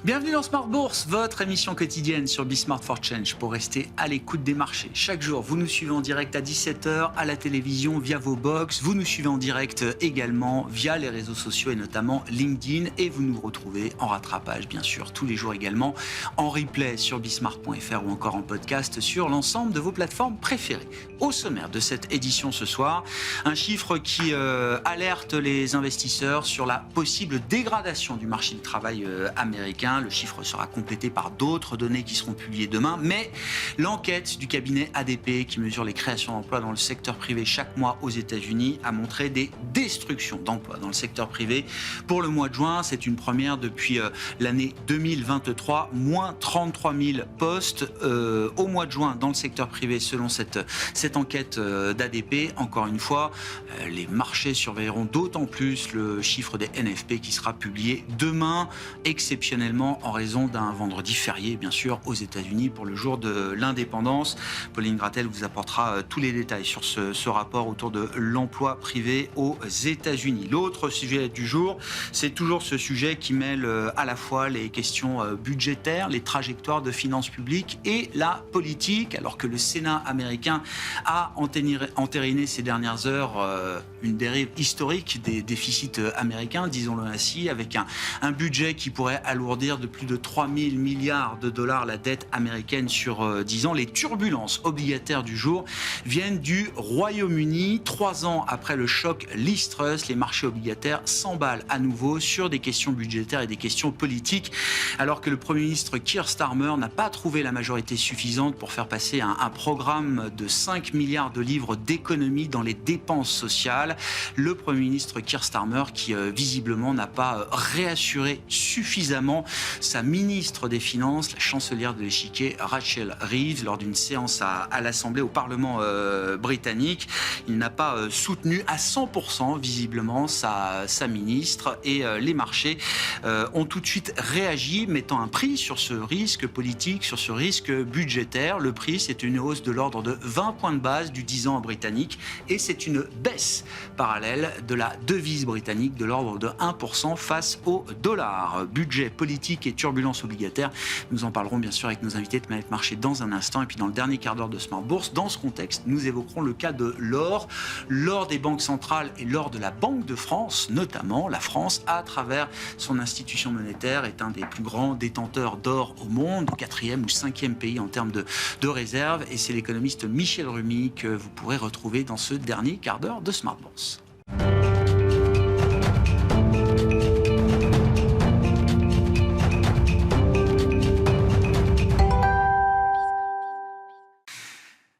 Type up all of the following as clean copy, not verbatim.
Bienvenue dans Smart Bourse, votre émission quotidienne sur Smart for Change pour rester à l'écoute des marchés. Chaque jour, vous nous suivez en direct à 17h, à la télévision, via vos box. Vous nous suivez en direct également via les réseaux sociaux et notamment LinkedIn. Et vous nous retrouvez en rattrapage, bien sûr, tous les jours également en replay sur bismart.fr ou encore en podcast sur l'ensemble de vos plateformes préférées. Au sommaire de cette édition ce soir, un chiffre qui alerte les investisseurs sur la possible dégradation du marché du travail américain. Le chiffre sera complété par d'autres données qui seront publiées demain, mais l'enquête du cabinet ADP qui mesure les créations d'emplois dans le secteur privé chaque mois aux États-Unis a montré des destructions d'emplois dans le secteur privé. Pour le mois de juin, c'est une première depuis l'année 2023, moins 33 000 postes au mois de juin dans le secteur privé selon cette enquête d'ADP. Encore une fois, les marchés surveilleront d'autant plus le chiffre des NFP qui sera publié demain, exceptionnellement en raison d'un vendredi férié, bien sûr, aux États-Unis pour le jour de l'indépendance. Pauline Gratel vous apportera tous les détails sur ce rapport autour de l'emploi privé aux États-Unis. L'autre sujet du jour, c'est toujours ce sujet qui mêle à la fois les questions budgétaires, les trajectoires de finances publiques et la politique, alors que le Sénat américain a entériné ces dernières heures une dérive historique des déficits américains, disons-le ainsi, avec un budget qui pourrait alourdir de plus de 3 000 milliards de dollars la dette américaine sur 10 ans. Les turbulences obligataires du jour viennent du Royaume-Uni. 3 ans après le choc Liz Truss, les marchés obligataires s'emballent à nouveau sur des questions budgétaires et des questions politiques, alors que le Premier ministre Keir Starmer n'a pas trouvé la majorité suffisante pour faire passer un programme de 5 milliards de livres d'économie dans les dépenses sociales. Le Premier ministre Keir Starmer qui visiblement n'a pas réassuré suffisamment sa ministre des Finances, la chancelière de l'échiquier Rachel Reeves, lors d'une séance à l'Assemblée au Parlement britannique. Il n'a pas soutenu à 100% visiblement sa ministre et les marchés ont tout de suite réagi, mettant un prix sur ce risque politique, sur ce risque budgétaire. Le prix, c'est une hausse de l'ordre de 20 points de base du 10 ans britannique et c'est une baisse parallèle de la devise britannique de l'ordre de 1% face au dollar. Budget politique et turbulence obligataire, nous en parlerons bien sûr avec nos invités de Planète Marché dans un instant. Et puis dans le dernier quart d'heure de Smart Bourse, dans ce contexte, nous évoquerons le cas de l'or des banques centrales et l'or de la Banque de France, notamment. La France, à travers son institution monétaire, est un des plus grands détenteurs d'or au monde, 4e ou 5e pays en termes de réserves. Et c'est l'économiste Michel Rumi que vous pourrez retrouver dans ce dernier quart d'heure de Smart Bourse.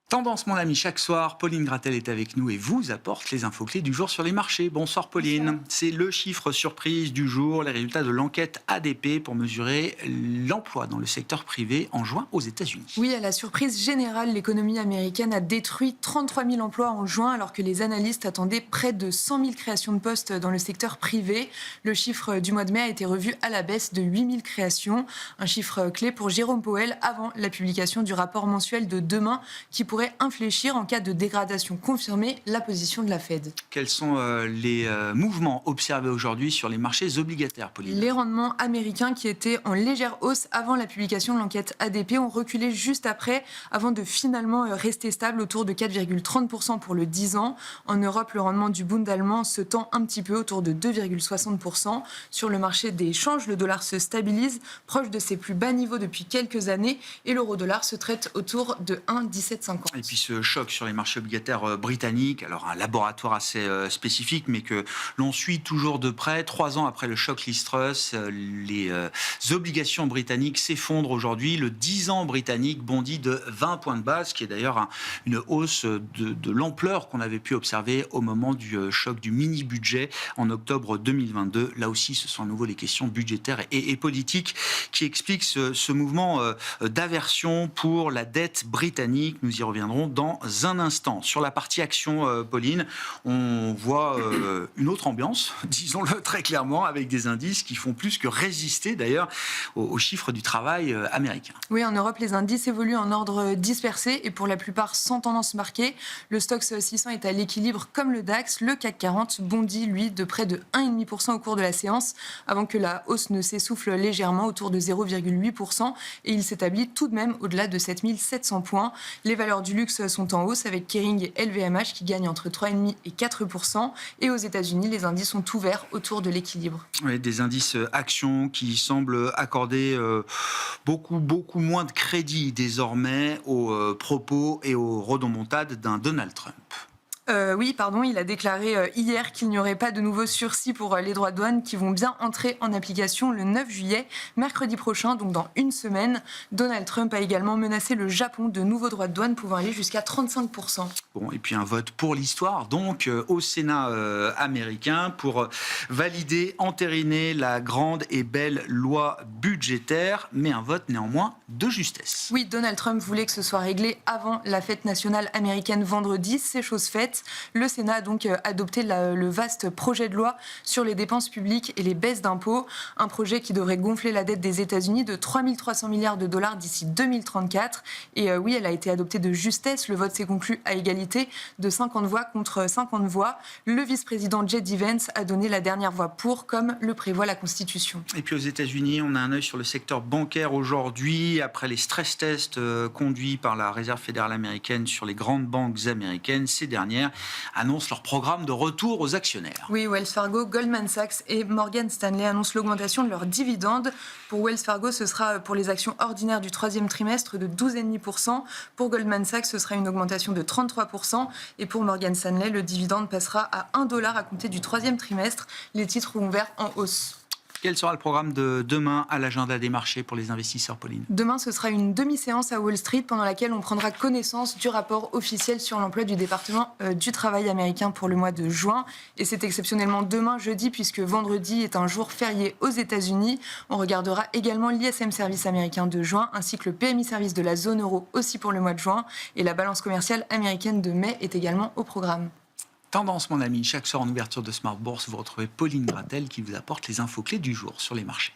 Tendance, mon ami, chaque soir, Pauline Gratel est avec nous et vous apporte les infos clés du jour sur les marchés. Bonsoir Pauline. Bonsoir. C'est le chiffre surprise du jour, les résultats de l'enquête ADP pour mesurer l'emploi dans le secteur privé en juin aux États-Unis. Oui, à la surprise générale, l'économie américaine a détruit 33 000 emplois en juin alors que les analystes attendaient près de 100 000 créations de postes dans le secteur privé. Le chiffre du mois de mai a été revu à la baisse de 8 000 créations, un chiffre clé pour Jérôme Powell avant la publication du rapport mensuel de demain qui pourrait infléchir en cas de dégradation confirmée la position de la Fed. Quels sont les mouvements observés aujourd'hui sur les marchés obligataires, Pauline ? Les rendements américains qui étaient en légère hausse avant la publication de l'enquête ADP ont reculé juste après avant de finalement rester stable autour de 4,30% pour le 10 ans. En Europe, le rendement du Bund allemand se tend un petit peu autour de 2,60%. Sur le marché des changes, le dollar se stabilise proche de ses plus bas niveaux depuis quelques années et l'euro-dollar se traite autour de 1,1750. Et puis ce choc sur les marchés obligataires britanniques, alors un laboratoire assez spécifique, mais que l'on suit toujours de près. 3 ans après le choc Liz Truss, les obligations britanniques s'effondrent aujourd'hui. Le 10 ans britannique bondit de 20 points de base, qui est d'ailleurs une hausse de l'ampleur qu'on avait pu observer au moment du choc du mini-budget en octobre 2022. Là aussi, ce sont à nouveau les questions budgétaires et politiques qui expliquent ce mouvement d'aversion pour la dette britannique. Nous y reviendrons reviendront dans un instant. Sur la partie action, Pauline, on voit une autre ambiance, disons-le très clairement, avec des indices qui font plus que résister d'ailleurs aux chiffres du travail américain. Oui, en Europe, les indices évoluent en ordre dispersé et pour la plupart sans tendance marquée. Le Stoxx 600 est à l'équilibre comme le DAX. Le CAC 40 bondit, lui, de près de 1,5% au cours de la séance, avant que la hausse ne s'essouffle légèrement autour de 0,8%. Et il s'établit tout de même au-delà de 7700 points. Les valeurs du luxe sont en hausse avec Kering et LVMH qui gagnent entre 3,5% et 4%. Et aux États-Unis, les indices sont ouverts autour de l'équilibre. Oui, des indices actions qui semblent accorder beaucoup moins de crédit désormais aux propos et aux rodomontades d'un Donald Trump. Il a déclaré hier qu'il n'y aurait pas de nouveaux sursis pour les droits de douane qui vont bien entrer en application le 9 juillet, mercredi prochain, donc dans une semaine. Donald Trump a également menacé le Japon de nouveaux droits de douane pouvant aller jusqu'à 35%. Bon, et puis un vote pour l'histoire, donc au Sénat américain pour valider, entériner la grande et belle loi budgétaire, mais un vote néanmoins de justesse. Oui, Donald Trump voulait que ce soit réglé avant la fête nationale américaine vendredi, c'est chose faite. Le Sénat a donc adopté le vaste projet de loi sur les dépenses publiques et les baisses d'impôts, un projet qui devrait gonfler la dette des États-Unis de 3 300 milliards de dollars d'ici 2034. Et elle a été adoptée de justesse. Le vote s'est conclu à égalité de 50 voix contre 50 voix. Le vice-président J.D. Vance a donné la dernière voix pour, comme le prévoit la Constitution. Et puis aux États-Unis, on a un œil sur le secteur bancaire aujourd'hui, après les stress tests conduits par la Réserve fédérale américaine sur les grandes banques américaines. Ces dernières annoncent leur programme de retour aux actionnaires. Oui, Wells Fargo, Goldman Sachs et Morgan Stanley annoncent l'augmentation de leurs dividendes. Pour Wells Fargo, ce sera pour les actions ordinaires du troisième trimestre de 12,5%. Pour Goldman Sachs, ce sera une augmentation de 33%. Et pour Morgan Stanley, le dividende passera à $1 à compter du troisième trimestre. Les titres ont ouvert en hausse. Quel sera le programme de demain à l'agenda des marchés pour les investisseurs, Pauline ? Demain, ce sera une demi-séance à Wall Street pendant laquelle on prendra connaissance du rapport officiel sur l'emploi du département du travail américain pour le mois de juin. Et c'est exceptionnellement demain, jeudi, puisque vendredi est un jour férié aux États-Unis. On regardera également l'ISM Service américain de juin, ainsi que le PMI Service de la zone euro aussi pour le mois de juin. Et la balance commerciale américaine de mai est également au programme. Tendance, mon ami, chaque soir en ouverture de Smart Bourse, vous retrouvez Pauline Gratel qui vous apporte les infos clés du jour sur les marchés.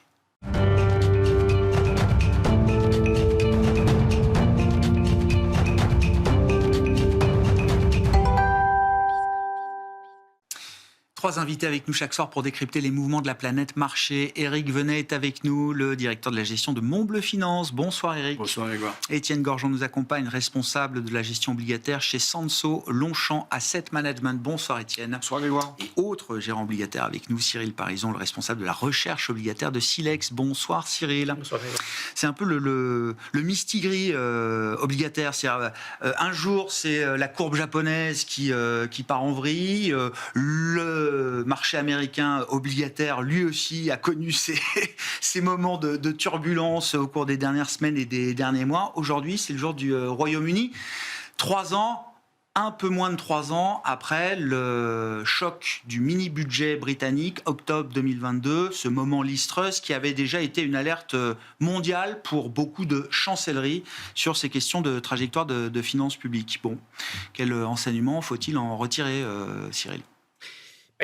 Trois invités avec nous chaque soir pour décrypter les mouvements de la planète marché. Éric Venet est avec nous, le directeur de la gestion de Montbleu Finance. Bonsoir Éric. Bonsoir Grégoire. Étienne Gorgeon nous accompagne, responsable de la gestion obligataire chez Sanso Longchamp Asset Management. Bonsoir Étienne. Bonsoir Grégoire. Et autre gérant obligataire avec nous, Cyril Parison, le responsable de la recherche obligataire de Silex. Bonsoir Cyril. Bonsoir Grégoire. C'est un peu le mistigris obligataire. C'est-à-dire, un jour, c'est la courbe japonaise qui part en vrille. Le marché américain obligataire, lui aussi, a connu ces moments de turbulence au cours des dernières semaines et des derniers mois. Aujourd'hui, c'est le jour du Royaume-Uni. 3 ans, un peu moins de 3 ans après le choc du mini-budget britannique, octobre 2022, ce moment Liz Truss qui avait déjà été une alerte mondiale pour beaucoup de chancelleries sur ces questions de trajectoire de finances publiques. Bon, quel enseignement faut-il en retirer, Cyril ?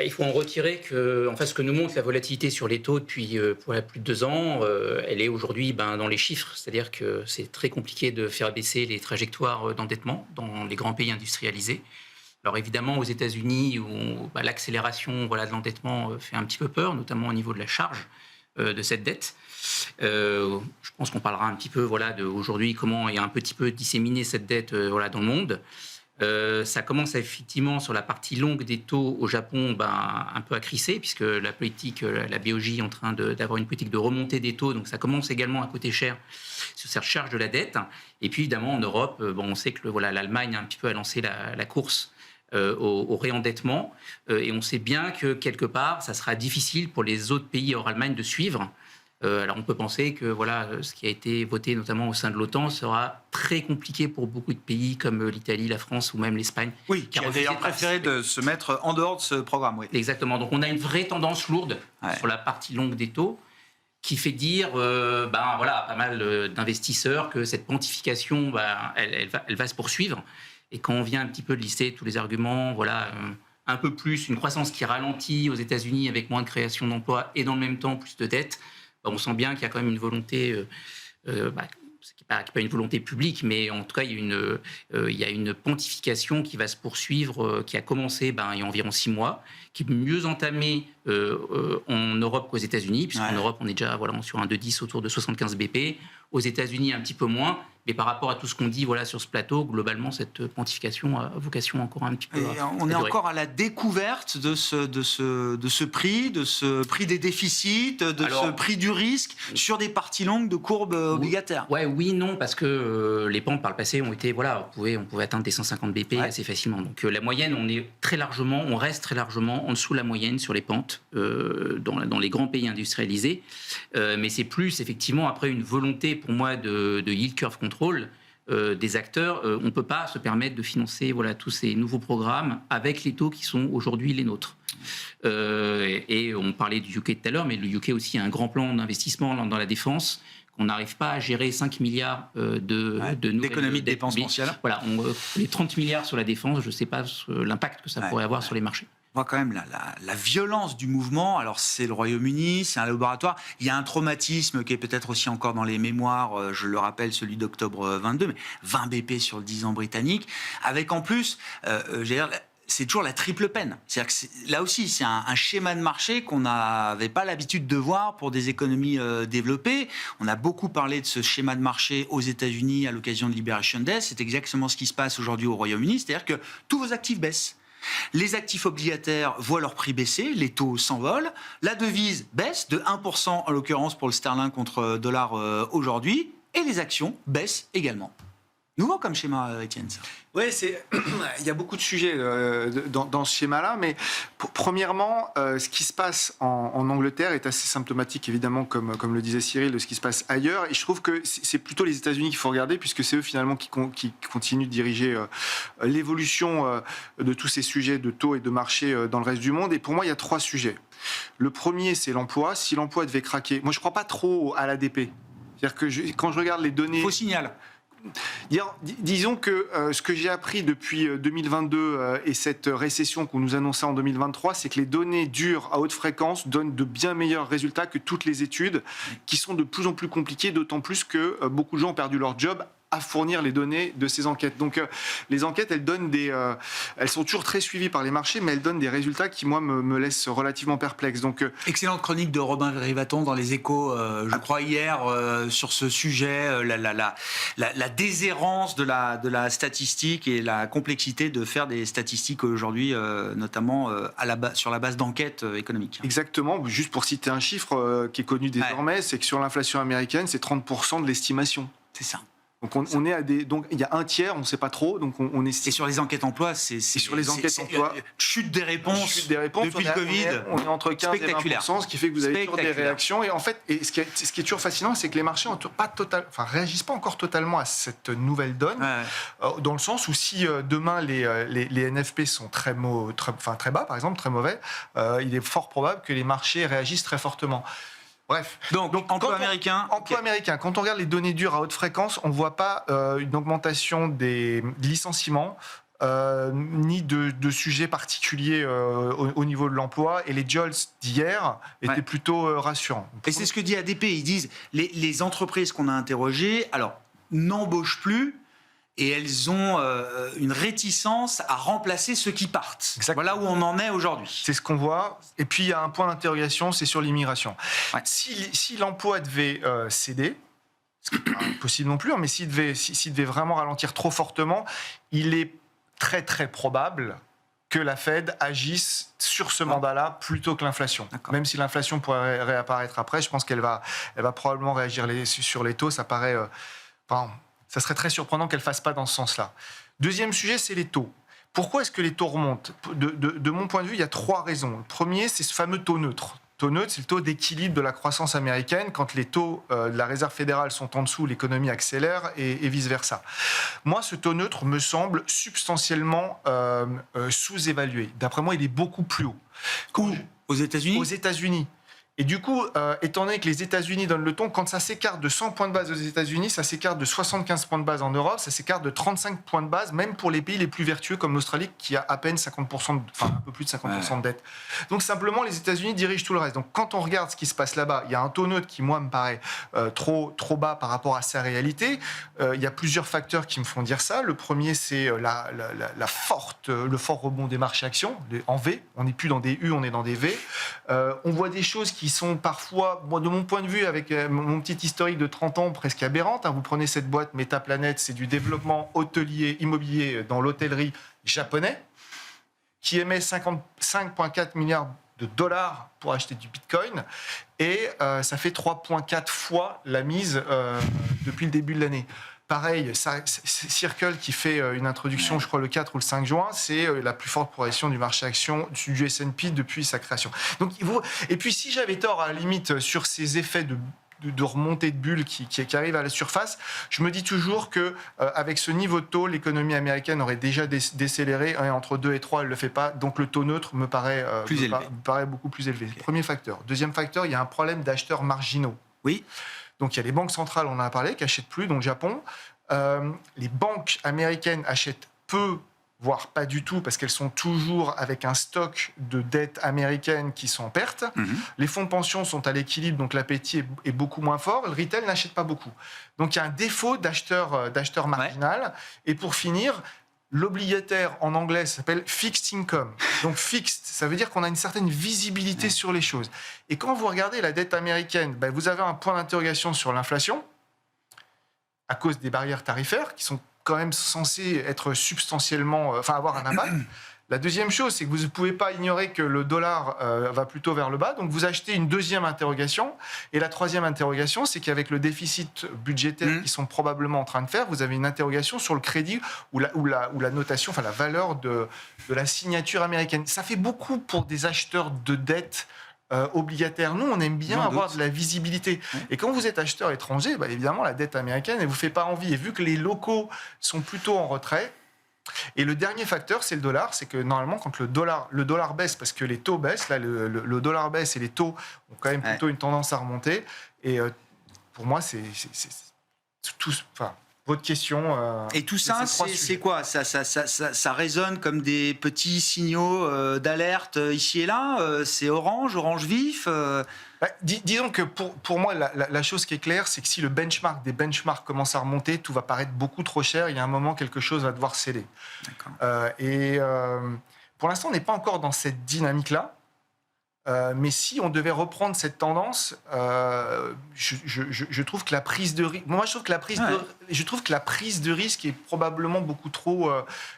Il faut en retirer que, ce que nous montre la volatilité sur les taux depuis plus de 2 ans, elle est aujourd'hui dans les chiffres. C'est-à-dire que c'est très compliqué de faire baisser les trajectoires d'endettement dans les grands pays industrialisés. Alors évidemment, aux États-Unis, où l'accélération de l'endettement fait un petit peu peur, notamment au niveau de la charge de cette dette. Je pense qu'on parlera un petit peu aujourd'hui comment est un petit peu disséminée cette dette dans le monde. Ça commence effectivement sur la partie longue des taux au Japon un peu à crisser, puisque la politique, la BOJ est en train d'avoir une politique de remontée des taux, donc ça commence également à coûter cher sur cette charge de la dette. Et puis évidemment en Europe, on sait que l'Allemagne un petit peu a lancé la course au réendettement, et on sait bien que quelque part ça sera difficile pour les autres pays hors Allemagne de suivre. Alors on peut penser que ce qui a été voté notamment au sein de l'OTAN sera très compliqué pour beaucoup de pays comme l'Italie, la France ou même l'Espagne. Oui, qui a d'ailleurs préféré de se mettre en dehors de ce programme. Oui. Exactement. Donc on a une vraie tendance lourde sur la partie longue des taux qui fait dire voilà, pas mal d'investisseurs que cette pontification, elle va se poursuivre. Et quand on vient un petit peu de lister tous les arguments, voilà, un peu plus, une croissance qui ralentit aux États-Unis avec moins de création d'emplois et dans le même temps plus de dettes, on sent bien qu'il y a quand même une volonté, qui n'est pas une volonté publique, mais en tout cas, il y a une pontification qui va se poursuivre, qui a commencé il y a environ 6 mois, qui est mieux entamée en Europe qu'aux États-Unis, puisqu'en Europe, on est déjà sur un 2,10 autour de 75 BP. Aux États-Unis, un petit peu moins. Mais par rapport à tout ce qu'on dit sur ce plateau, globalement, cette pontification a vocation encore un petit peu on est encore à la découverte de ce prix des déficits, ce prix du risque sur des parties longues de courbes obligataires. Oui, non, parce que les pentes par le passé ont été, on pouvait atteindre des 150 BP assez facilement. Donc la moyenne, on reste très largement en dessous de la moyenne sur les pentes dans les grands pays industrialisés. Mais c'est plus effectivement après une volonté pour moi de yield curve control des acteurs. On ne peut pas se permettre de financer tous ces nouveaux programmes avec les taux qui sont aujourd'hui les nôtres. Et on parlait du UK tout à l'heure, mais le UK aussi a un grand plan d'investissement dans la défense. On n'arrive pas à gérer 5 milliards d'économies de dépenses mensuelles. Voilà, les 30 milliards sur la défense, je ne sais pas l'impact que ça pourrait avoir sur les marchés. On voit quand même la violence du mouvement. Alors, c'est le Royaume-Uni, c'est un laboratoire. Il y a un traumatisme qui est peut-être aussi encore dans les mémoires, je le rappelle, celui d'octobre 22, mais 20 BP sur le 10 ans britannique, avec en plus, c'est toujours la triple peine. C'est-à-dire que là aussi, c'est un schéma de marché qu'on n'avait pas l'habitude de voir pour des économies développées. On a beaucoup parlé de ce schéma de marché aux États-Unis à l'occasion de Liberation Day. C'est exactement ce qui se passe aujourd'hui au Royaume-Uni. C'est-à-dire que tous vos actifs baissent. Les actifs obligataires voient leur prix baisser, les taux s'envolent, la devise baisse de 1% en l'occurrence pour le sterling contre dollar aujourd'hui, et les actions baissent également. Nouveau comme schéma, Étienne, ça. Oui, il y a beaucoup de sujets dans ce schéma-là, mais premièrement, ce qui se passe en Angleterre est assez symptomatique, évidemment, comme le disait Cyril, de ce qui se passe ailleurs. Et je trouve que c'est plutôt les États-Unis qu'il faut regarder, puisque c'est eux finalement qui continuent de diriger l'évolution de tous ces sujets de taux et de marché dans le reste du monde. Et pour moi, il y a 3 sujets. Le premier, c'est l'emploi. Si l'emploi devait craquer, moi je ne crois pas trop à l'ADP. C'est-à-dire que quand je regarde les données... Faux signal. Disons que ce que j'ai appris depuis 2022 et cette récession qu'on nous annonçait en 2023, c'est que les données dures à haute fréquence donnent de bien meilleurs résultats que toutes les études, qui sont de plus en plus compliquées, d'autant plus que beaucoup de gens ont perdu leur job à fournir les données de ces enquêtes. Donc les enquêtes, elles sont toujours très suivies par les marchés, mais elles donnent des résultats qui, moi, me laissent relativement perplexe. Donc, excellente chronique de Robin Rivaton dans Les Échos, je crois, hier, sur ce sujet, la déshérence de la statistique et la complexité de faire des statistiques aujourd'hui, notamment sur la base d'enquêtes économiques. Exactement. Juste pour citer un chiffre qui est connu désormais, c'est que sur l'inflation américaine, c'est 30% de l'estimation. C'est ça. Donc on est donc il y a un tiers, on ne sait pas trop, donc on est. Et sur les enquêtes emploi, sur les enquêtes emploi, chute des réponses depuis le Covid, on est entre 15 et 20%, ce qui fait que vous avez toujours des réactions. Et en fait, ce qui est toujours fascinant, c'est que les marchés réagissent pas encore totalement à cette nouvelle donne, dans le sens où si demain les NFP sont très bas, par exemple, très mauvais, il est fort probable que les marchés réagissent très fortement. Bref. Donc emploi américain. Emploi américain. Quand on regarde les données dures à haute fréquence, on ne voit pas une augmentation des licenciements, ni de sujets particuliers au niveau de l'emploi. Et les JOLTS d'hier étaient plutôt rassurants. Et c'est ce que dit ADP. Ils disent les entreprises qu'on a interrogées, alors, n'embauchent plus. Et elles ont une réticence à remplacer ceux qui partent. Exactement. Voilà où on en est aujourd'hui. C'est ce qu'on voit. Et puis, il y a un point d'interrogation, c'est sur l'immigration. Ouais. Si l'emploi devait céder, ce qui n'est pas possible non plus, mais s'il devait vraiment ralentir trop fortement, il est très, très probable que la Fed agisse sur ce mandat-là plutôt que l'inflation. D'accord. Même si l'inflation pourrait réapparaître après, je pense qu'elle va probablement réagir sur les taux. Ça paraît... ça serait très surprenant qu'elle ne fasse pas dans ce sens-là. Deuxième sujet, c'est les taux. Pourquoi est-ce que les taux remontent ? De mon point de vue, il y a 3 raisons. Le premier, c'est ce fameux taux neutre. Taux neutre, c'est le taux d'équilibre de la croissance américaine. Quand les taux de la Réserve fédérale sont en dessous, l'économie accélère et vice-versa. Moi, ce taux neutre me semble substantiellement sous-évalué. D'après moi, il est beaucoup plus haut. Où ? Aux États-Unis ? Aux États-Unis. Et du coup, étant donné que les États-Unis donnent le ton, quand ça s'écarte de 100 points de base aux États-Unis, ça s'écarte de 75 points de base en Europe, ça s'écarte de 35 points de base, même pour les pays les plus vertueux comme l'Australie, qui a à peine 50%, un peu plus de 50% de dette. Donc simplement, les États-Unis dirigent tout le reste. Donc quand on regarde ce qui se passe là-bas, il y a un taux neutre qui, moi, me paraît trop bas par rapport à sa réalité. Il y a plusieurs facteurs qui me font dire ça. Le premier, c'est le fort rebond des marchés actions, en V. On n'est plus dans des U, on est dans des V. On voit des choses qui sont parfois, de mon point de vue, avec mon petit historique de 30 ans, presque aberrantes. Vous prenez cette boîte Metaplanet, c'est du développement hôtelier, immobilier dans l'hôtellerie japonais, qui émet 55,4 milliards de dollars pour acheter du Bitcoin, et ça fait 3,4 fois la mise depuis le début de l'année. Pareil, Circle qui fait une introduction, je crois le 4 ou le 5 juin, c'est la plus forte progression du marché action du S&P depuis sa création. Donc, et puis si j'avais tort à la limite sur ces effets de remontée de bulles qui arrivent à la surface, je me dis toujours que avec ce niveau de taux, l'économie américaine aurait déjà décéléré, entre 2 et 3, elle ne le fait pas, donc le taux neutre me paraît beaucoup plus élevé. Okay. Premier facteur. Deuxième facteur, il y a un problème d'acheteurs marginaux. Oui. Donc il y a les banques centrales, on en a parlé, qui n'achètent plus, donc Japon. Les banques américaines achètent peu, voire pas du tout, parce qu'elles sont toujours avec un stock de dettes américaines qui sont en perte. Les fonds de pension sont à l'équilibre, donc l'appétit est beaucoup moins fort. Le retail n'achète pas beaucoup. Donc il y a un défaut d'acheteur marginal. Et pour finir, l'obligataire en anglais s'appelle fixed income. Donc fixed, ça veut dire qu'on a une certaine visibilité sur les choses. Et quand vous regardez la dette américaine, vous avez un point d'interrogation sur l'inflation à cause des barrières tarifaires qui sont quand même censées être substantiellement, avoir un impact. La deuxième chose, c'est que vous ne pouvez pas ignorer que le dollar va plutôt vers le bas. Donc, vous achetez une deuxième interrogation. Et la troisième interrogation, c'est qu'avec le déficit budgétaire qu'ils sont probablement en train de faire, vous avez une interrogation sur le crédit ou la notation, la valeur de la signature américaine. Ça fait beaucoup pour des acheteurs de dettes obligataires. Nous, on aime bien avoir de la visibilité. Et quand vous êtes acheteur étranger, évidemment, la dette américaine, elle ne vous fait pas envie. Et vu que les locaux sont plutôt en retrait, et le dernier facteur, c'est le dollar. C'est que normalement, quand le dollar baisse, parce que les taux baissent, là, le dollar baisse et les taux ont quand même plutôt une tendance à remonter. Et pour moi, c'est tout. Votre question. Et tout ça, c'est quoi ? Ça résonne comme des petits signaux d'alerte ici et là. C'est orange vif. Disons que pour moi, la chose qui est claire, c'est que si des benchmarks commencent à remonter, tout va paraître beaucoup trop cher. Il y a un moment, quelque chose va devoir céder. Pour l'instant, on n'est pas encore dans cette dynamique-là. Mais si on devait reprendre cette tendance, je trouve que la prise de risque. Moi, je trouve que la prise de risque est probablement beaucoup trop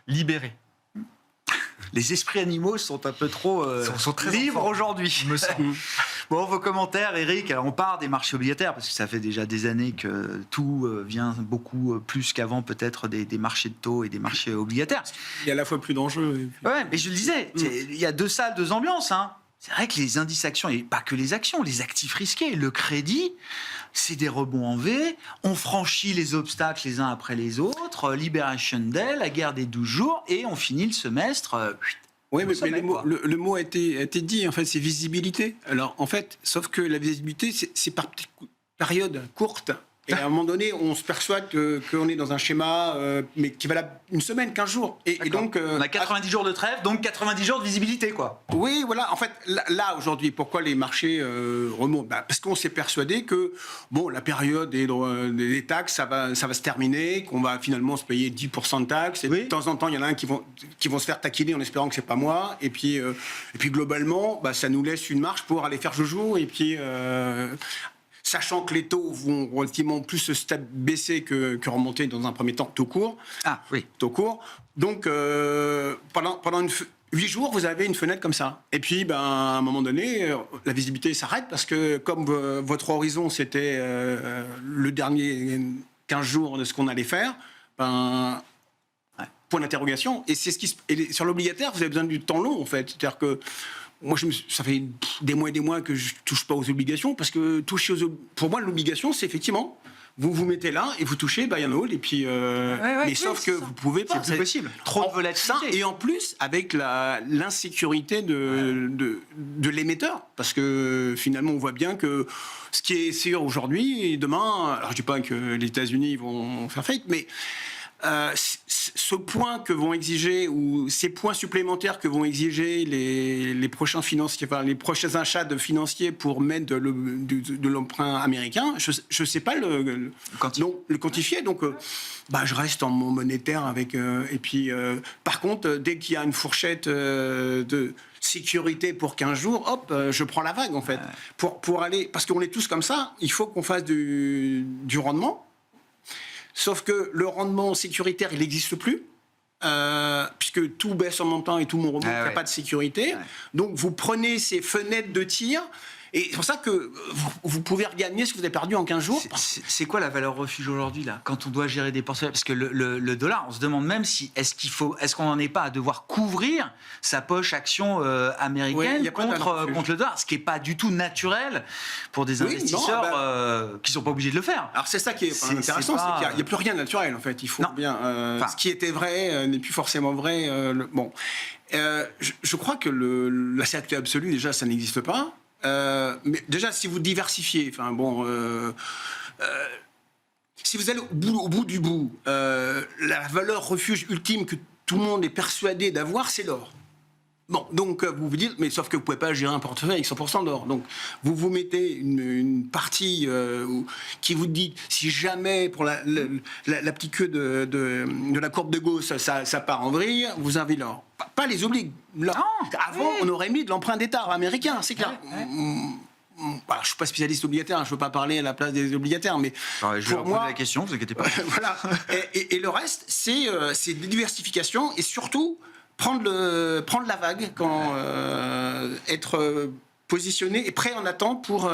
libérée. Les esprits animaux sont un peu trop sont très libres aujourd'hui. Me semble. Bon, vos commentaires, Eric. Alors, on part des marchés obligataires parce que ça fait déjà des années que tout vient beaucoup plus qu'avant, peut-être des marchés de taux et des marchés obligataires. Il y a à la fois plus d'enjeux. Ouais, mais je le disais, il y a deux salles, deux ambiances. C'est vrai que les indices actions, et pas que les actions, les actifs risqués, le crédit, c'est des rebonds en V. On franchit les obstacles les uns après les autres. Liberation Day, la guerre des 12 jours, et on finit le semestre. Oui, mais le mot a été dit, en fait, c'est visibilité. Alors, en fait, sauf que la visibilité, c'est par période courte. Et à un moment donné, on se persuade qu'on est dans un schéma, mais qui va une semaine, 15 jours. Et donc, on a 90 jours de trêve, donc 90 jours de visibilité, quoi. Oui, voilà. En fait, là aujourd'hui, pourquoi les marchés remontent ? Parce qu'on s'est persuadé que la période des taxes, ça va se terminer, qu'on va finalement se payer 10% de taxes. Et de temps en temps, il y en a un qui vont se faire taquiner en espérant que c'est pas moi. Et puis globalement, ça nous laisse une marge pour aller faire joujou. Et puis... sachant que les taux vont relativement plus baisser que remonter dans un premier temps, taux court. Ah oui. Taux court. Donc, pendant 8 jours, vous avez une fenêtre comme ça. Et puis, à un moment donné, la visibilité s'arrête parce que comme votre horizon, c'était le dernier 15 jours de ce qu'on allait faire, point d'interrogation. Et c'est sur l'obligataire, vous avez besoin du temps long, en fait. C'est-à-dire que moi, ça fait des mois et des mois que je touche pas aux obligations parce que pour moi, l'obligation, c'est effectivement vous vous mettez là et vous touchez buy and hold, et puis, mais sauf que vous pouvez pas. C'est plus possible. Trop de volatilité. Et en plus, avec l'insécurité de l'émetteur, parce que finalement, on voit bien que ce qui est sûr aujourd'hui et demain, alors je dis pas que les États-Unis vont faire faillite, mais ce point que vont exiger, ou ces points supplémentaires que vont exiger les prochains financiers, enfin, les prochains achats de financiers pour mettre de l'emprunt américain, je sais pas le quantifier. Donc, je reste en monétaire avec. Et puis, par contre, dès qu'il y a une fourchette de sécurité pour 15 jours, hop, je prends la vague en fait. Pour aller, parce qu'on est tous comme ça, il faut qu'on fasse du rendement. Sauf que le rendement sécuritaire, il n'existe plus, puisque tout baisse en même temps et tout remonte, il n'y a pas de sécurité. Donc vous prenez ces fenêtres de tir, et c'est pour ça que vous pouvez regagner ce que vous avez perdu en 15 jours. C'est quoi la valeur refuge aujourd'hui, là, quand on doit gérer des portefeuilles? Parce que le dollar, on se demande même si est-ce qu'on n'en est pas à devoir couvrir sa poche action américaine contre le dollar, ce qui n'est pas du tout naturel pour des investisseurs qui ne sont pas obligés de le faire. Alors c'est ça qui est intéressant, c'est qu'il n'y a plus rien de naturel en fait. Il faut ce qui était vrai n'est plus forcément vrai. Je crois que la certitude absolue, déjà, ça n'existe pas. Mais déjà, si vous diversifiez, si vous allez au bout du bout, la valeur refuge ultime que tout le monde est persuadé d'avoir, c'est l'or. Bon, donc vous vous dites, mais sauf que vous ne pouvez pas gérer un portefeuille avec 100% d'or. Donc vous mettez une partie qui vous dit, si jamais pour la petite queue de la courbe de Gauss, ça part en vrille, vous avez l'or. Pas les obliges. Avant, on aurait mis de l'emprunt d'État américain, c'est clair. Je ne suis pas spécialiste obligataire, je ne veux pas parler à la place des obligataires, mais je vais poser la question, ne vous inquiétez pas. Voilà. Et le reste, c'est des diversifications, et surtout prendre la vague, quand être positionné et prêt en attente pour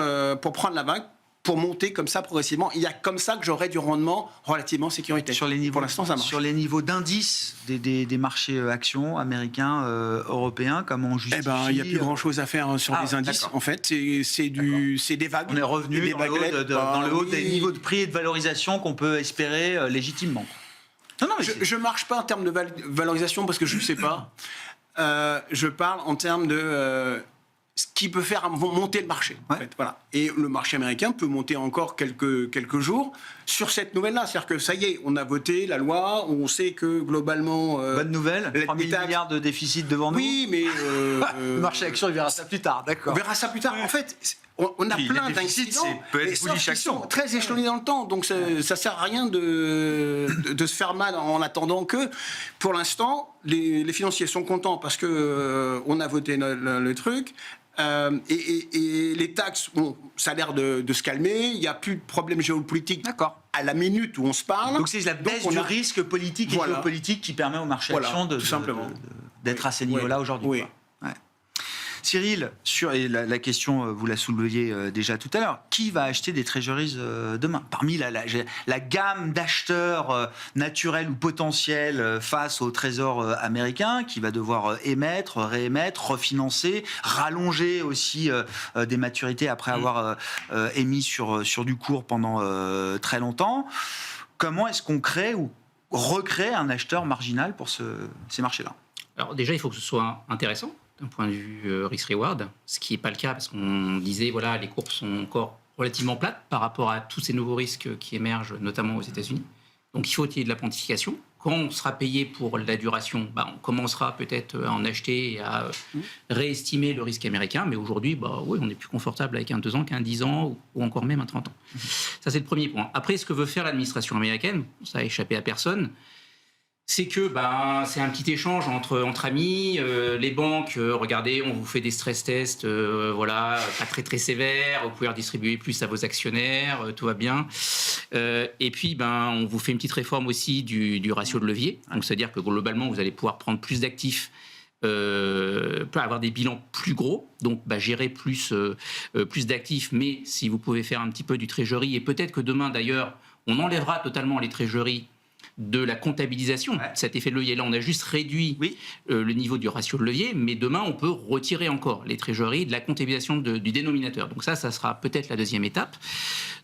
prendre la vague, pour monter comme ça progressivement. Il y a comme ça que j'aurai du rendement relativement sécuritaire. Pour l'instant, ça marche. Sur les niveaux d'indice des marchés actions américains, européens, comment on justifie? Il n'y a plus grand-chose à faire sur les indices. En fait, c'est des vagues. On est revenu dans le haut des niveaux de prix et de valorisation qu'on peut espérer légitimement. Non, je ne marche pas en termes de valorisation parce que je ne sais pas. Je parle en termes de ce qui peut faire monter le marché. En fait, voilà. Et le marché américain peut monter encore quelques jours sur cette nouvelle-là. C'est-à-dire que ça y est, on a voté la loi, on sait que globalement... Bonne nouvelle, 3 000 milliards de déficit devant nous. Oui, mais... le marché action, il verra ça plus tard, d'accord. On verra ça plus tard. En fait, on a plein d'incidents, qui sont très échelonnés dans le temps. Donc ça ne sert à rien de se faire mal en attendant que, pour l'instant, les financiers sont contents parce qu'on a voté le truc. Et les taxes, ça a l'air de se calmer. Il n'y a plus de problème géopolitique à la minute où on se parle. Donc c'est la baisse du risque politique et géopolitique qui permet au marché action d'être à ces niveaux-là aujourd'hui. Oui. Cyril, et la question, vous la souleviez déjà tout à l'heure, qui va acheter des treasuries demain? Parmi la gamme d'acheteurs naturels ou potentiels face au trésor américain, qui va devoir émettre, réémettre, refinancer, rallonger aussi des maturités après avoir émis sur du court pendant très longtemps. Comment est-ce qu'on crée ou recrée un acheteur marginal pour ces marchés-là? Alors déjà, il faut que ce soit intéressant d'un point de vue risk-reward, ce qui n'est pas le cas parce qu'on disait, les courbes sont encore relativement plates par rapport à tous ces nouveaux risques qui émergent, notamment aux États-Unis. Donc il faut qu'il y ait de la pontification. Quand on sera payé pour la duration, on commencera peut-être à en acheter et à réestimer le risque américain, mais aujourd'hui, on est plus confortable avec un 2 ans qu'un 10 ans ou encore même un 30 ans. Ça, c'est le premier point. Après, ce que veut faire l'administration américaine, ça a échappé à personne, c'est que c'est un petit échange entre amis. Les banques, regardez, on vous fait des stress tests, pas très très sévères. Vous pouvez redistribuer plus à vos actionnaires, tout va bien. Et puis, on vous fait une petite réforme aussi du ratio de levier. Donc, c'est-à-dire que globalement, vous allez pouvoir prendre plus d'actifs, avoir des bilans plus gros, donc gérer plus d'actifs. Mais si vous pouvez faire un petit peu du treasury, et peut-être que demain, d'ailleurs, on enlèvera totalement les treasuries de la comptabilisation de cet effet de levier. Là, on a juste réduit le niveau du ratio de levier, mais demain, on peut retirer encore les trésoreries de la comptabilisation du dénominateur. Donc ça sera peut-être la deuxième étape.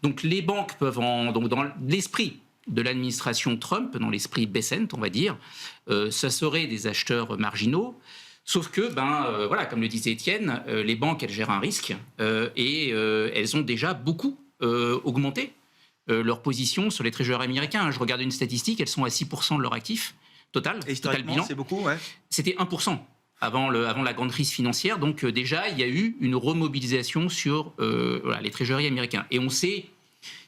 Donc les banques peuvent, donc dans l'esprit de l'administration Trump, dans l'esprit Bessent, on va dire, ça serait des acheteurs marginaux. Sauf que, voilà, comme le disait Étienne, les banques, elles gèrent un risque et elles ont déjà beaucoup augmenté leur position sur les trésoriers américains. Je regardais une statistique, elles sont à 6% de leur actif total. Et total bilan. C'est beaucoup, ouais. C'était 1% avant la grande crise financière. Donc déjà, il y a eu une remobilisation sur les trésoriers américains. Et on sait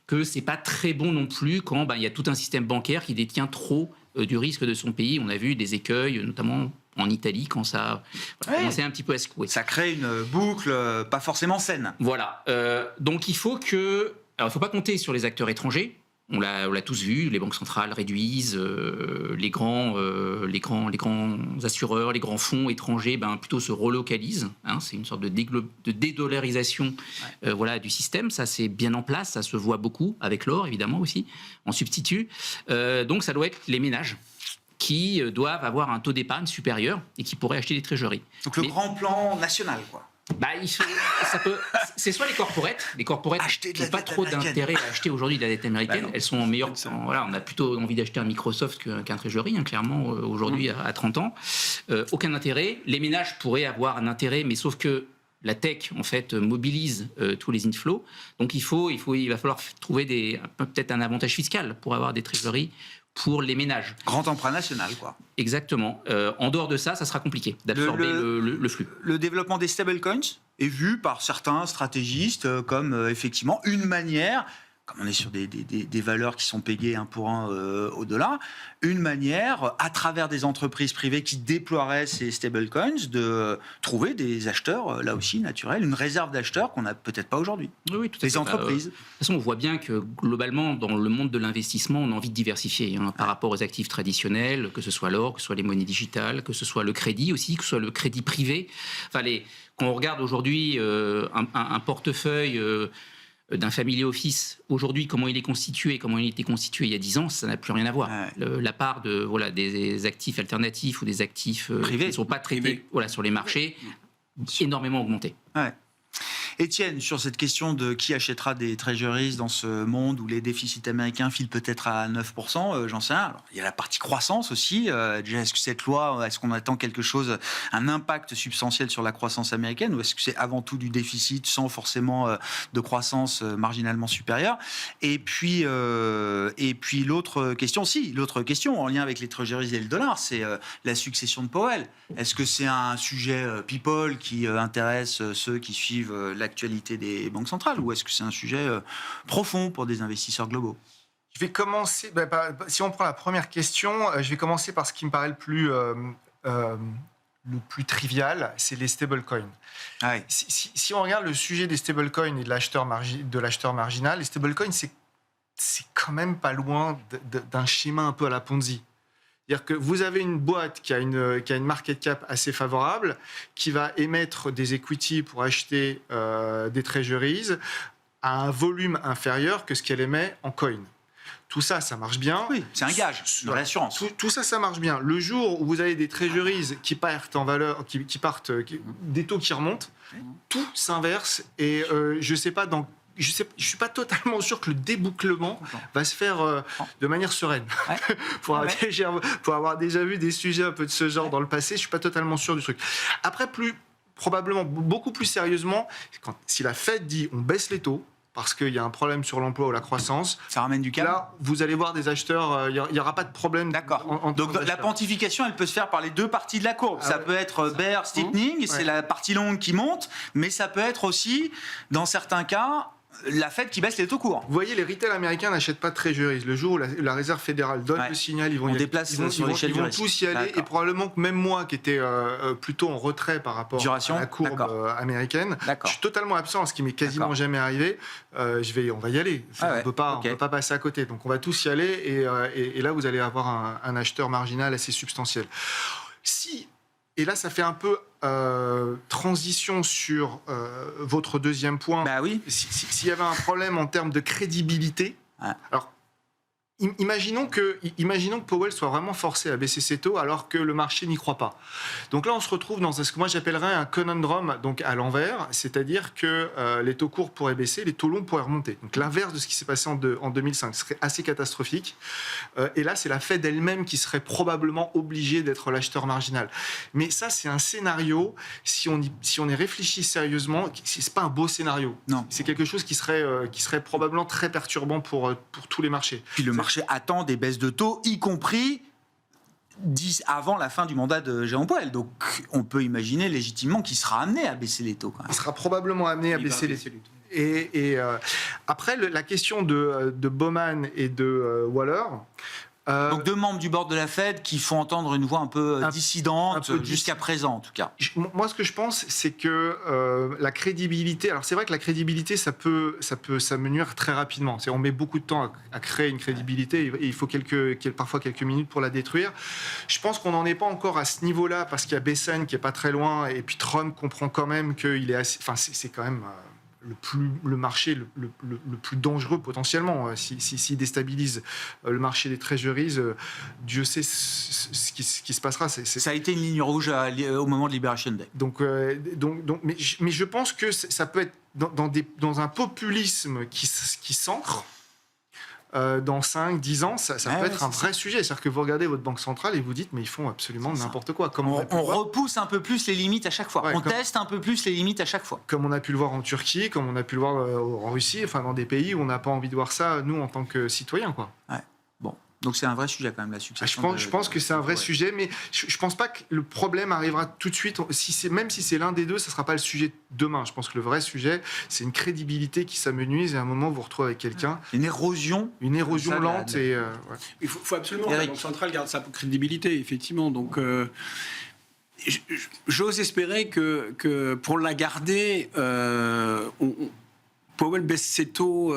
que c'est pas très bon non plus quand il y a tout un système bancaire qui détient trop du risque de son pays. On a vu des écueils, notamment en Italie, quand ça commençait un petit peu à secouer. Ça crée une boucle pas forcément saine. Voilà. Donc il faut pas compter sur les acteurs étrangers. On l'a tous vu, les banques centrales réduisent, les grands assureurs, les grands fonds étrangers plutôt se relocalisent. C'est une sorte de dédollarisation du système. Ça, c'est bien en place, ça se voit beaucoup, avec l'or évidemment aussi, en substitut. Donc ça doit être les ménages qui doivent avoir un taux d'épargne supérieur et qui pourraient acheter des trésoreries. Donc le grand plan national, quoi. C'est soit les corporates n'ont pas trop d'intérêt à acheter aujourd'hui de la dette américaine. Elles sont en meilleur. Voilà, on a plutôt envie d'acheter un Microsoft qu'un Treasury, clairement, aujourd'hui, à 30 ans. Aucun intérêt. Les ménages pourraient avoir un intérêt, mais sauf que la tech, en fait, mobilise tous les inflows. Donc, il va falloir trouver peut-être un avantage fiscal pour avoir des Treasuries pour les ménages. Grand emprunt national, quoi. Exactement. En dehors de ça sera compliqué d'absorber le flux. Le développement des stablecoins est vu par certains stratégistes comme effectivement une manière, comme on est sur des valeurs qui sont payées 1 pour 1 au dollar, une manière, à travers des entreprises privées qui déploieraient ces stablecoins, de trouver des acheteurs, là aussi naturels, une réserve d'acheteurs qu'on n'a peut-être pas aujourd'hui. Oui, tout à fait. Les entreprises. De toute façon, on voit bien que globalement, dans le monde de l'investissement, on a envie de diversifier par rapport aux actifs traditionnels, que ce soit l'or, que ce soit les monnaies digitales, que ce soit le crédit aussi, que ce soit le crédit privé. Enfin, quand on regarde aujourd'hui un portefeuille d'un family office, aujourd'hui, comment il est constitué, comment il était constitué il y a 10 ans, ça n'a plus rien à voir. La part des actifs alternatifs ou des actifs privés qui ne sont pas traités sur les marchés, énormément augmenté. Ouais. Étienne, sur cette question de qui achètera des treasuries dans ce monde où les déficits américains filent peut-être à 9%, j'en sais rien. Alors, il y a la partie croissance aussi. Déjà, est-ce que cette loi, est-ce qu'on attend quelque chose, un impact substantiel sur la croissance américaine, ou est-ce que c'est avant tout du déficit sans forcément de croissance marginalement supérieure? Et puis l'autre question en lien avec les treasuries et le dollar, c'est la succession de Powell. Est-ce que c'est un sujet people qui intéresse ceux qui suivent l'actualité des banques centrales, ou est-ce que c'est un sujet profond pour des investisseurs globaux? Je vais commencer, si on prend la première question, je vais commencer par ce qui me paraît le plus trivial, c'est les stablecoins. Ah oui. Si on regarde le sujet des stablecoins et de l'acheteur marginal, les stablecoins, c'est quand même pas loin d'un schéma un peu à la Ponzi. C'est-à-dire que vous avez une boîte qui a une market cap assez favorable, qui va émettre des equity pour acheter des treasuries à un volume inférieur que ce qu'elle émet en coin. Tout ça, ça marche bien. Oui, c'est un gage, une réassurance. Tout ça, ça marche bien. Le jour où vous avez des treasuries qui partent en valeur, des taux qui remontent, tout s'inverse. Et je sais pas je suis pas totalement sûr que le débouclement va se faire de manière sereine. Ouais. pour avoir déjà vu des sujets un peu de ce genre dans le passé, je suis pas totalement sûr du truc. Après, probablement beaucoup plus sérieusement, si la Fed dit on baisse les taux parce qu'il y a un problème sur l'emploi ou la croissance, ça ramène du calme. Là, vous allez voir des acheteurs, il n'y aura pas de problème. D'accord. Donc la pontification, elle peut se faire par les deux parties de la courbe. Ça peut être bear steepening, c'est la partie longue qui monte, mais ça peut être aussi, dans certains cas, la Fed qui baisse les taux courts. Vous voyez, les retail américains n'achètent pas de treasuries. Le jour où la Réserve fédérale donne le signal, ils vont tous y aller. Et probablement que même moi, qui étais plutôt en retrait par rapport à la courbe américaine, je suis totalement absent, ce qui m'est quasiment jamais arrivé. On va y aller. On ne peut pas passer à côté. Donc on va tous y aller. Et là, vous allez avoir un acheteur marginal assez substantiel. Et là, ça fait un peu transition sur votre deuxième point. Bah oui. S'il y avait un problème en termes de crédibilité, alors imaginons que Powell soit vraiment forcé à baisser ses taux alors que le marché n'y croit pas. Donc là, on se retrouve dans ce que moi j'appellerais un conundrum, donc à l'envers, c'est-à-dire que les taux courts pourraient baisser, les taux longs pourraient remonter. Donc l'inverse de ce qui s'est passé en 2005, ce serait assez catastrophique. Et là, c'est la Fed elle-même qui serait probablement obligée d'être l'acheteur marginal. Mais ça, c'est un scénario, si on y réfléchit sérieusement, c'est pas un beau scénario. Non. C'est quelque chose qui serait probablement très perturbant pour tous les marchés. Puis le marché attend des baisses de taux, y compris avant la fin du mandat de Jérôme Powell. Donc on peut imaginer légitimement qu'il sera amené à baisser les taux. Quand même. Il sera probablement amené à baisser les taux. Et après, la question de Bowman et de Waller... Donc deux membres du board de la Fed qui font entendre une voix un peu dissidente, jusqu'à présent en tout cas. Moi, ce que je pense, c'est que la crédibilité... Alors c'est vrai que la crédibilité, ça peut s'amenuire très rapidement. On met beaucoup de temps à créer une crédibilité et il faut parfois quelques minutes pour la détruire. Je pense qu'on n'en est pas encore à ce niveau-là parce qu'il y a Bessène qui est pas très loin et puis Trump comprend quand même qu'il est assez... Enfin, c'est quand même... le marché le plus dangereux potentiellement, s'il déstabilise le marché des treasuries, Dieu sait ce qui se passera. Ça a été une ligne rouge au moment de Liberation Day. Mais je pense que ça peut être dans un populisme qui s'ancre. Dans 5, 10 ans, ça peut être un vrai sujet. C'est-à-dire que vous regardez votre banque centrale et vous dites, mais ils font absolument n'importe quoi. On repousse un peu plus les limites à chaque fois. On teste un peu plus les limites à chaque fois. Comme on a pu le voir en Turquie, comme on a pu le voir en Russie, enfin dans des pays où on n'a pas envie de voir ça, nous, en tant que citoyens, quoi. Ouais. Bon. Donc c'est un vrai sujet quand même, la succession. Je pense que c'est un vrai sujet, mais je ne pense pas que le problème arrivera tout de suite. Même si c'est l'un des deux, ça ne sera pas le sujet demain. Je pense que le vrai sujet, c'est une crédibilité qui s'amenuise et à un moment, vous vous retrouvez avec quelqu'un. Une érosion lente. Il faut absolument que la Banque centrale garde sa crédibilité, effectivement. Donc, j'ose espérer que pour la garder, Powell baisse ses taux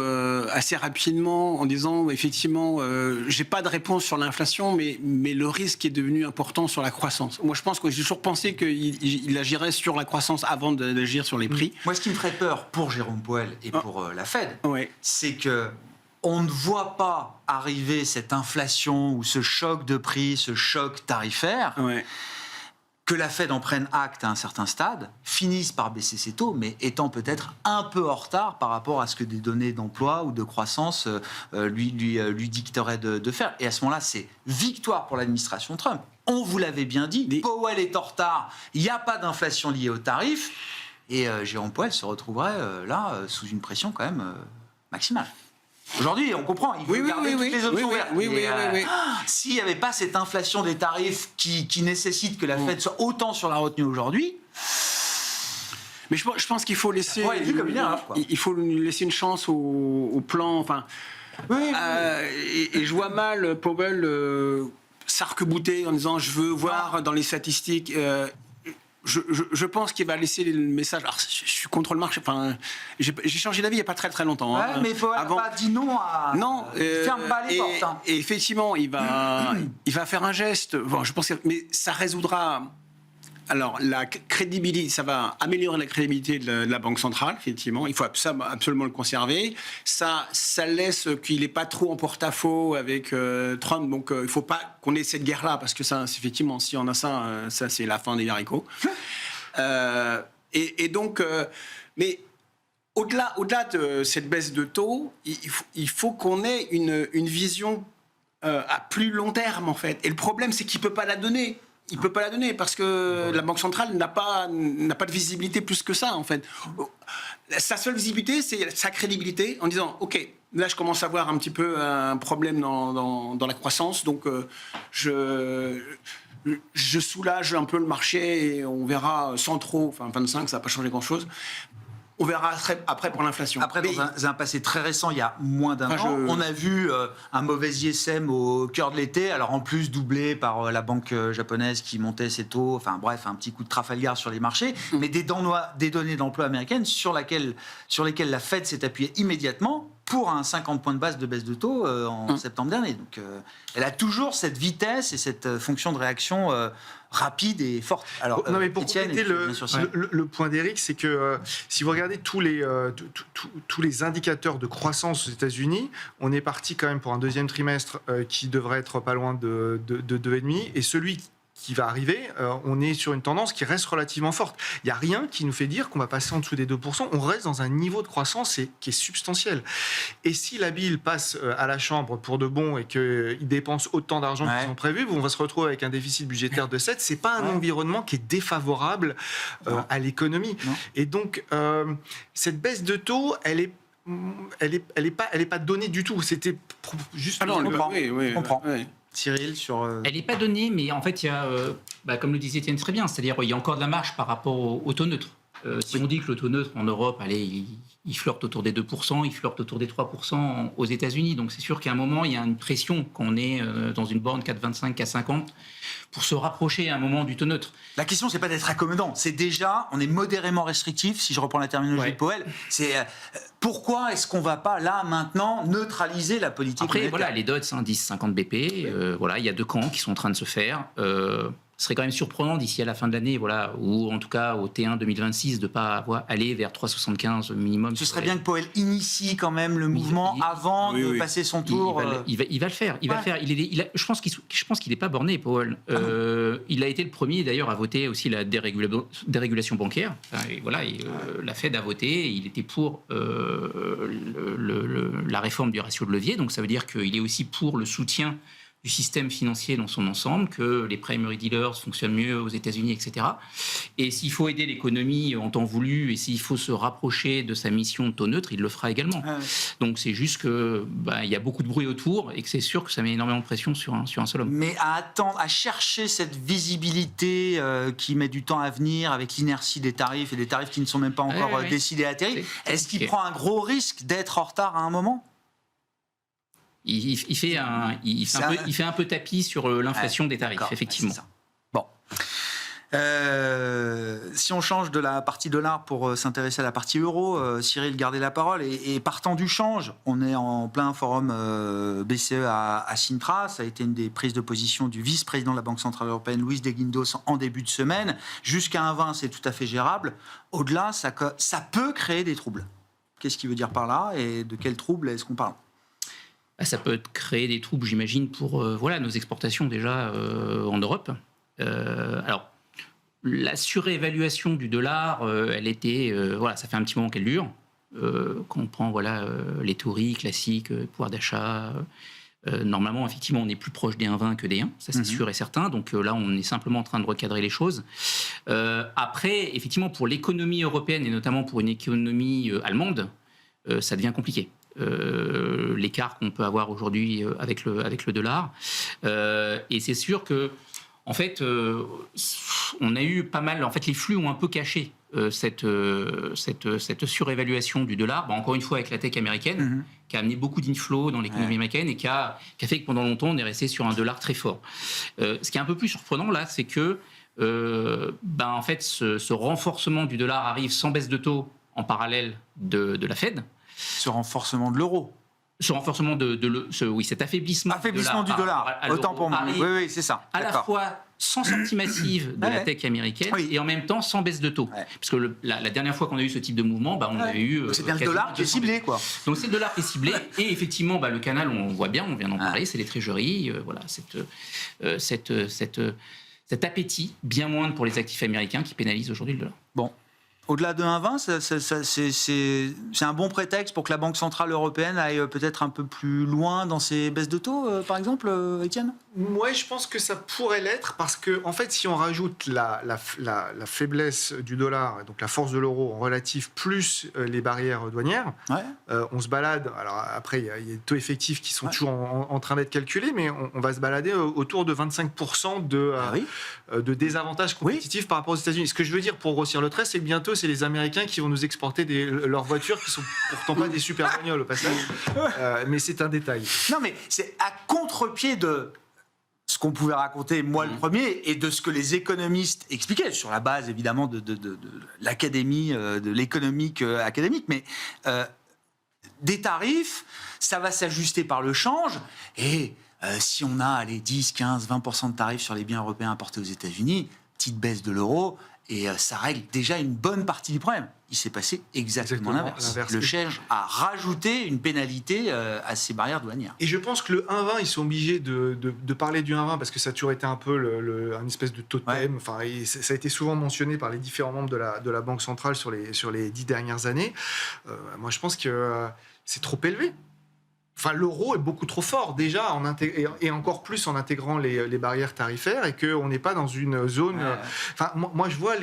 assez rapidement en disant effectivement j'ai pas de réponse sur l'inflation mais le risque est devenu important sur la croissance. Moi je pense que j'ai toujours pensé qu'il agirait sur la croissance avant d'agir sur les prix. Moi ce qui me ferait peur pour Jérôme Powell et pour la Fed, c'est que on ne voit pas arriver cette inflation ou ce choc de prix, ce choc tarifaire. Que la Fed en prenne acte à un certain stade, finisse par baisser ses taux, mais étant peut-être un peu en retard par rapport à ce que des données d'emploi ou de croissance lui dicteraient de faire. Et à ce moment-là, c'est victoire pour l'administration Trump. On vous l'avait bien dit, Powell est en retard, il n'y a pas d'inflation liée aux tarifs, et Jérôme Powell se retrouverait là sous une pression quand même maximale. Aujourd'hui, on comprend, il veut garder toutes les options ouvertes. S'il n'y avait pas cette inflation des tarifs qui nécessite que la Fed soit autant sur la retenue aujourd'hui... Mais je pense qu'il faut laisser... il faut laisser une chance au plan... Enfin, et je vois mal Powell s'arc-bouter en disant « je veux voir dans les statistiques... Je pense qu'il va laisser le message. Alors, je suis contre le marché. Enfin, j'ai changé d'avis il n'y a pas très très longtemps. Mais il faut pas dire non à. Non. Ferme pas les portes. Et effectivement, il va faire un geste. Bon, je pense mais ça résoudra. Alors, la crédibilité, ça va améliorer la crédibilité de la Banque centrale, effectivement. Il faut absolument le conserver. Ça laisse qu'il n'est pas trop en porte-à-faux avec Trump. Donc, il ne faut pas qu'on ait cette guerre-là, parce que ça, effectivement, si on a ça, ça c'est la fin des haricots. Et donc, mais au-delà de cette baisse de taux, il faut qu'on ait une vision à plus long terme, en fait. Et le problème, c'est qu'il ne peut pas la donner. Il ne peut pas la donner parce que la Banque centrale n'a pas de visibilité plus que ça, en fait. Sa seule visibilité, c'est sa crédibilité en disant « Ok, là, je commence à voir un petit peu un problème dans la croissance, donc je soulage un peu le marché et on verra sans trop, enfin 25, ça n'a pas changé grand-chose. » On verra après pour l'inflation. Après, dans un passé très récent, il y a moins d'un an, on a vu un mauvais ISM au cœur de l'été, alors en plus doublé par la banque japonaise qui montait ses taux, enfin bref, un petit coup de Trafalgar sur les marchés, mais des données d'emploi américaines sur lesquelles la Fed s'est appuyée immédiatement, pour un 50 points de base de baisse de taux en septembre dernier. Donc, elle a toujours cette vitesse et cette fonction de réaction rapide et forte. Alors, non, mais pour Étienne, compléter bien sûr, le point d'Éric, c'est que si vous regardez tous les indicateurs de croissance aux États-Unis, on est parti quand même pour un deuxième trimestre qui devrait être pas loin de 2,5, et celui qui va arriver, on est sur une tendance qui reste relativement forte. Il n'y a rien qui nous fait dire qu'on va passer en dessous des 2%. On reste dans un niveau de croissance qui est substantiel. Et si la Bill passe à la Chambre pour de bon et qu'ils dépensent autant d'argent qu'ils ont prévu, on va se retrouver avec un déficit budgétaire de 7. Ce n'est pas un environnement qui est défavorable à l'économie. Et donc, cette baisse de taux, elle est pas donnée du tout. C'était juste... Ah non, on comprend. Cyril, sur... Elle n'est pas donnée, mais en fait, il y a, comme le disait Étienne très bien, c'est-à-dire il y a encore de la marge par rapport au taux neutre. Si on dit que le taux neutre en Europe, allez, il flirte autour des 2%, il flirte autour des 3% aux États-Unis. Donc c'est sûr qu'à un moment, il y a une pression quand on est dans une borne 4,25, 4,50 pour se rapprocher à un moment du taux neutre. La question, c'est pas d'être accommodant. C'est déjà, on est modérément restrictif, si je reprends la terminologie de Powell. C'est pourquoi est-ce qu'on va pas, là, maintenant, neutraliser la politique Après, monétaire. les dots, 10, 50 BP, il y a deux camps qui sont en train de se faire. Ce serait quand même surprenant d'ici à la fin de l'année, ou en tout cas au T1 2026, de ne pas aller vers 3,75 minimum. Ce serait bien que Powell initie quand même le mouvement avant de passer son tour. Il va le faire. Il va le faire. Je pense qu'il n'est pas borné, Powell. Il a été le premier d'ailleurs à voter aussi la dérégulation bancaire. La Fed a voté. Il était pour la réforme du ratio de levier. Donc ça veut dire qu'il est aussi pour le soutien du système financier dans son ensemble, que les primary dealers fonctionnent mieux aux États-Unis, etc. Et s'il faut aider l'économie en temps voulu, et s'il faut se rapprocher de sa mission de taux neutre, il le fera également. Donc c'est juste que il y a beaucoup de bruit autour et que c'est sûr que ça met énormément de pression sur un seul homme. Mais à chercher cette visibilité qui met du temps à venir avec l'inertie des tarifs et des tarifs qui ne sont même pas encore décidés et atterris, est-ce qu'il prend un gros risque d'être en retard à un moment ? Il fait un peu tapis sur l'inflation des tarifs, effectivement. C'est ça. Bon. Si on change de la partie dollar pour s'intéresser à la partie euro, Cyril, gardez la parole. Et partant du change, on est en plein forum BCE à Sintra. Ça a été une des prises de position du vice-président de la Banque Centrale Européenne, Luis de Guindos, en début de semaine. Jusqu'à 1,20, c'est tout à fait gérable. Au-delà, ça peut créer des troubles. Qu'est-ce qu'il veut dire par là et de quels troubles est-ce qu'on parle ? Ça peut créer des troubles, j'imagine, pour nos exportations déjà en Europe. Alors, la surévaluation du dollar, elle était... ça fait un petit moment qu'elle dure. Quand on prend les théories classiques, pouvoir d'achat... normalement, effectivement, on est plus proche des 1,20 que des 1, ça c'est sûr et certain. Donc là, on est simplement en train de recadrer les choses. Après, effectivement, pour l'économie européenne, et notamment pour une économie allemande, ça devient compliqué. L'écart qu'on peut avoir aujourd'hui avec le dollar. Et c'est sûr que, en fait, on a eu pas mal... En fait, les flux ont un peu caché cette surévaluation du dollar. Encore une fois, avec la tech américaine, qui a amené beaucoup d'inflows dans l'économie américaine et qui a fait que pendant longtemps, on est resté sur un dollar très fort. Ce qui est un peu plus surprenant, là, c'est que en fait, ce renforcement du dollar arrive sans baisse de taux en parallèle de la Fed. Ce renforcement de l'euro. Ce renforcement cet affaiblissement du dollar. Autant pour moi. Oui, c'est ça. À la fois sans sortie massive de la tech américaine et en même temps sans baisse de taux. Parce que la dernière fois qu'on a eu ce type de mouvement, on avait eu... C'est bien le dollar qui est ciblé, quoi. Donc c'est le dollar qui est ciblé. Et effectivement, le canal, on voit bien, on vient d'en parler, c'est les trésoreries. Cet appétit bien moindre pour les actifs américains qui pénalise aujourd'hui le dollar. Bon. Au-delà de 1,20, c'est un bon prétexte pour que la Banque Centrale Européenne aille peut-être un peu plus loin dans ses baisses de taux, par exemple, Étienne ? Ouais, je pense que ça pourrait l'être parce que, en fait, si on rajoute la faiblesse du dollar, donc la force de l'euro en relatif, plus les barrières douanières, on se balade. Alors après, il y a des taux effectifs qui sont toujours en train d'être calculés, mais on va se balader autour de 25% de désavantages compétitifs par rapport aux États-Unis. Ce que je veux dire pour grossir le trait, c'est que bientôt, c'est les Américains qui vont nous exporter leurs voitures qui sont pourtant pas des super bagnoles au passage. Mais c'est un détail. Non, mais c'est à contre-pied de ce qu'on pouvait raconter, moi le premier, et de ce que les économistes expliquaient, sur la base évidemment de l'académie, de l'économique académique. Mais des tarifs, ça va s'ajuster par le change, et si on a les 10, 15, 20% de tarifs sur les biens européens importés aux États-Unis, petite baisse de l'euro, et ça règle déjà une bonne partie du problème. Il s'est passé exactement l'inverse. Le Change a rajouté une pénalité à ces barrières douanières. Et je pense que le 1,20, ils sont obligés de parler du 1,20 parce que ça a toujours été un peu un espèce de totem. Ouais. Enfin, ça a été souvent mentionné par les différents membres de la Banque centrale sur les 10 dernières années. Moi, je pense que c'est trop élevé. Enfin, l'euro est beaucoup trop fort déjà, et encore plus en intégrant les barrières tarifaires, et qu'on n'est pas dans une zone... Ouais. Enfin, moi, je vois,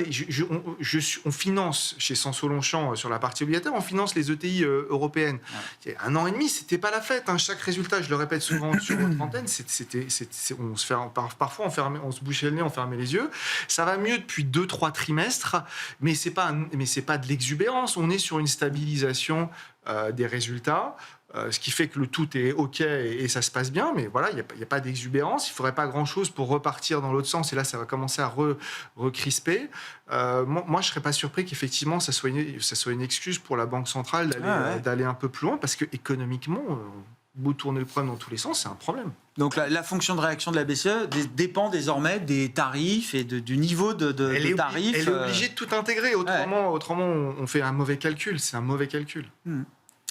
on finance chez Sanso-Longchamp, sur la partie obligataire, on finance les ETI européennes. Ouais. Il y a 1 an et demi, c'était pas la fête. Hein. Chaque résultat, je le répète souvent sur votre antenne, parfois on se bouchait le nez, on fermait les yeux. Ça va mieux depuis 2-3 trimestres, mais c'est pas de l'exubérance. On est sur une stabilisation des résultats. Ce qui fait que le tout est OK et ça se passe bien, mais voilà, il n'y a pas d'exubérance. Il ne faudrait pas grand-chose pour repartir dans l'autre sens, et là, ça va commencer à recrisper. Moi, je ne serais pas surpris qu'effectivement, ça soit une excuse pour la Banque centrale d'aller un peu plus loin, parce que économiquement, vous tournez le problème dans tous les sens, c'est un problème. Donc la fonction de réaction de la BCE dépend désormais des tarifs et du niveau de tarifs. Elle est obligée de tout intégrer, autrement on fait un mauvais calcul, c'est un mauvais calcul.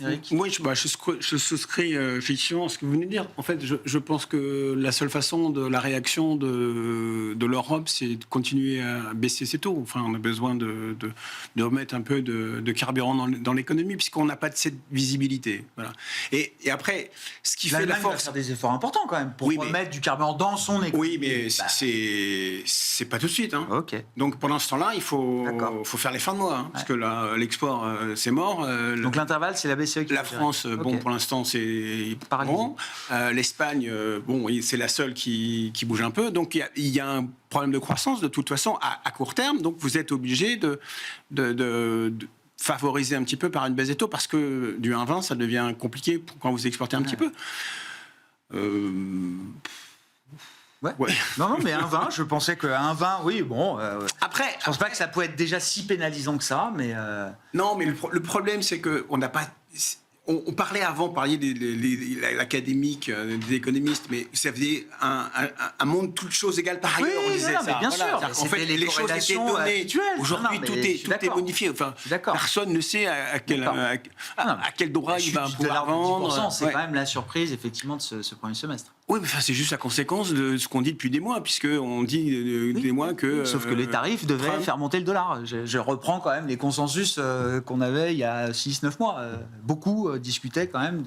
Eric ? Oui, je souscris effectivement à ce que vous venez de dire. En fait, je pense que la seule façon de la réaction de l'Europe, c'est de continuer à baisser ses taux. Enfin, on a besoin de remettre un peu de carburant dans l'économie, puisqu'on n'a pas de cette visibilité. Voilà. Et après, ce qui fait la force... va faire des efforts importants quand même pour remettre du carburant dans son économie. Oui, mais c'est pas tout de suite. Hein. Ok. Donc pendant ce temps-là, il faut faire les fins de mois, hein, parce que là, l'export, c'est mort. Donc l'intervalle, c'est la BCE qui la France, bon, pour l'instant, c'est bon. L'Espagne, bon, c'est la seule qui bouge un peu. Donc il y a un problème de croissance de toute façon à court terme. Donc vous êtes obligé de favoriser un petit peu par une baisse des taux, parce que du 1,20, ça devient compliqué quand vous exportez un petit peu. Ouais. Non, mais 1,20, je pensais que 1,20, oui, bon. Après, je pense pas que ça pouvait être déjà si pénalisant que ça, mais. Non, mais le problème, c'est que on n'a pas. On parlait avant, parliez de l'académique, des économistes, mais ça faisait un monde toutes choses égales par ailleurs, on disait ça. Mais bien sûr. En fait, les choses étaient données. Aujourd'hui, tout est bonifié. Enfin, personne ne sait à quel droit il va pouvoir vendre. C'est quand même la surprise, effectivement, de ce premier semestre. Oui, mais c'est juste la conséquence de ce qu'on dit depuis des mois, puisqu'on dit des mois que... Sauf que les tarifs devaient faire monter le dollar. Je reprends quand même les consensus qu'on avait il y a 6-9 mois. Beaucoup discutaient quand même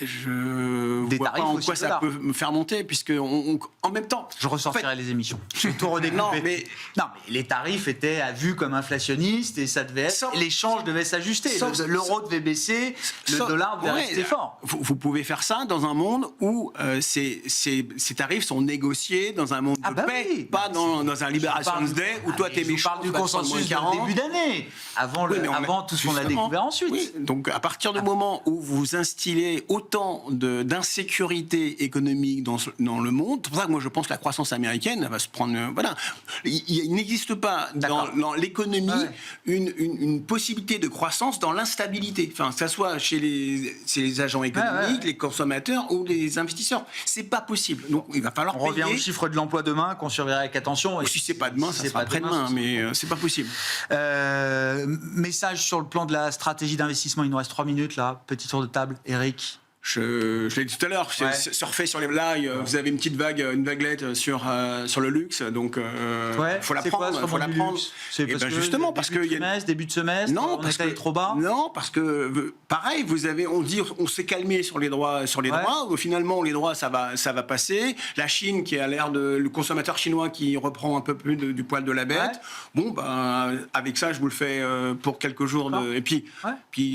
Je ne vois pas en quoi ça peut me faire monter, puisque en même temps... Je ressortirai les émissions. Je vais tout redécouper. Non, mais les tarifs étaient vus comme inflationnistes, et ça devait être... L'échange devait s'ajuster. L'euro devait baisser, le dollar devait rester fort. Vous pouvez faire ça dans un monde où ces tarifs sont négociés dans un monde de paix, pas dans un Liberations Day où toi t'es méchant. Je parle du consensus de début d'année, avant tout ce qu'on a découvert ensuite. Oui, donc à partir du moment où vous instillez autant d'insécurité économique dans le monde, c'est pour ça que moi je pense que la croissance américaine va se prendre... Voilà. Il n'existe pas dans l'économie une possibilité de croissance dans l'instabilité. Enfin, que ça soit chez les agents économiques, les consommateurs ou les investisseurs. C'est pas possible. Donc il va falloir payer. On revient au chiffre de l'emploi demain qu'on surveillera avec attention. Et si c'est pas demain, ça sera après-demain, mais c'est pas possible. Message sur le plan de la stratégie d'investissement. Il nous reste 3 minutes là. Petit tour de table. Eric. Je l'ai dit tout à l'heure, surfer sur les blagues, vous avez une petite vague, une vaguelette sur le luxe, donc faut la prendre. C'est justement parce que début de semestre, non, parce que trop bas. Non, parce que pareil, on s'est calmé sur les droits, finalement les droits ça va passer. La Chine qui a l'air le consommateur chinois qui reprend un peu plus du poil de la bête. Bon avec ça je vous le fais pour quelques jours et puis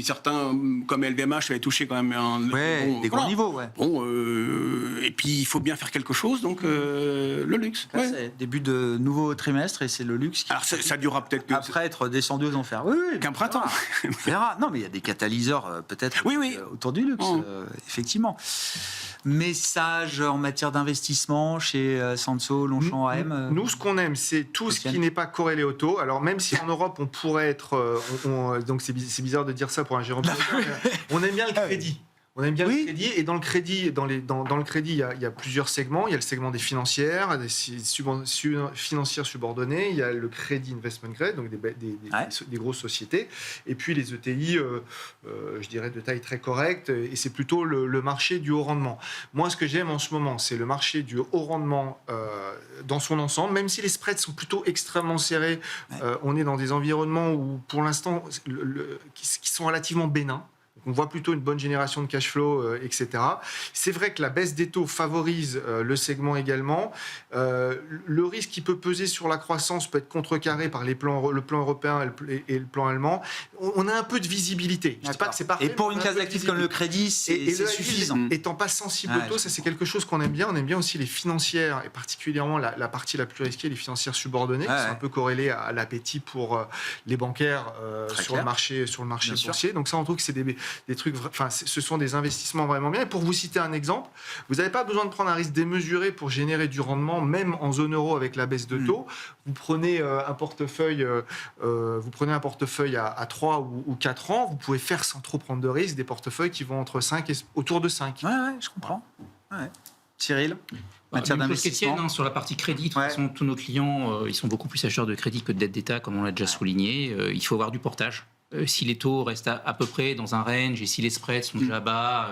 certains comme LVMH avaient touché quand même Ouais, des gros niveaux, ouais. Bon, et puis il faut bien faire quelque chose, donc le luxe. Là, Ouais. c'est début de nouveau trimestre et c'est le luxe qui Alors ça durera peut-être après être descendu aux enfers. Oui, oui. qu'un printemps. On verra. Non, mais il y a des catalyseurs peut-être Oui. autour du luxe, effectivement. Message en matière d'investissement chez Sanso, Longchamp, AM. Nous, ce qu'on aime, c'est tout ce qui n'est pas corrélé au taux. Alors, même si en Europe, on pourrait être... donc, c'est bizarre de dire ça pour un gérant de on aime bien le crédit. On aime bien le crédit, et dans le crédit, dans le crédit, il y a plusieurs segments. Il y a le segment des financières, financières subordonnées. Il y a le crédit investment grade, donc des grosses sociétés. Et puis les ETI, je dirais de taille très correcte. Et c'est plutôt le marché du haut rendement. Moi, ce que j'aime en ce moment, c'est le marché du haut rendement dans son ensemble. Même si les spreads sont plutôt extrêmement serrés, on est dans des environnements où, pour l'instant, qui sont relativement bénins. On voit plutôt une bonne génération de cash flow, etc. C'est vrai que la baisse des taux favorise le segment également. Le risque qui peut peser sur la croissance peut être contrecarré par le plan européen et le plan allemand. On a un peu de visibilité. Je ne dis pas que c'est parfait. Et pour une classe d'actifs comme le crédit, c'est suffisant. Étant pas sensible au taux, ça c'est quelque chose qu'on aime bien. On aime bien aussi les financières, et particulièrement la partie la plus risquée, les financières subordonnées, qui sont un peu corrélées à l'appétit pour les bancaires sur le marché boursier. Donc ça, on trouve que c'est des trucs, enfin, ce sont des investissements vraiment bien. Et pour vous citer un exemple, vous n'avez pas besoin de prendre un risque démesuré pour générer du rendement, même en zone euro avec la baisse de taux. Vous prenez un portefeuille, à 3 ou 4 ans, vous pouvez faire sans trop prendre de risques des portefeuilles qui vont entre 5 et autour de 5. Ouais, je comprends. Ouais. Cyril, matière Même chose qu'Étienne, d'investissement. sur la partie crédit, de toute façon, tous nos clients, ils sont beaucoup plus acheteurs de crédit que de dette d'État, comme on l'a déjà souligné. Il faut avoir du portage. Si les taux restent à peu près dans un range et si les spreads sont déjà bas,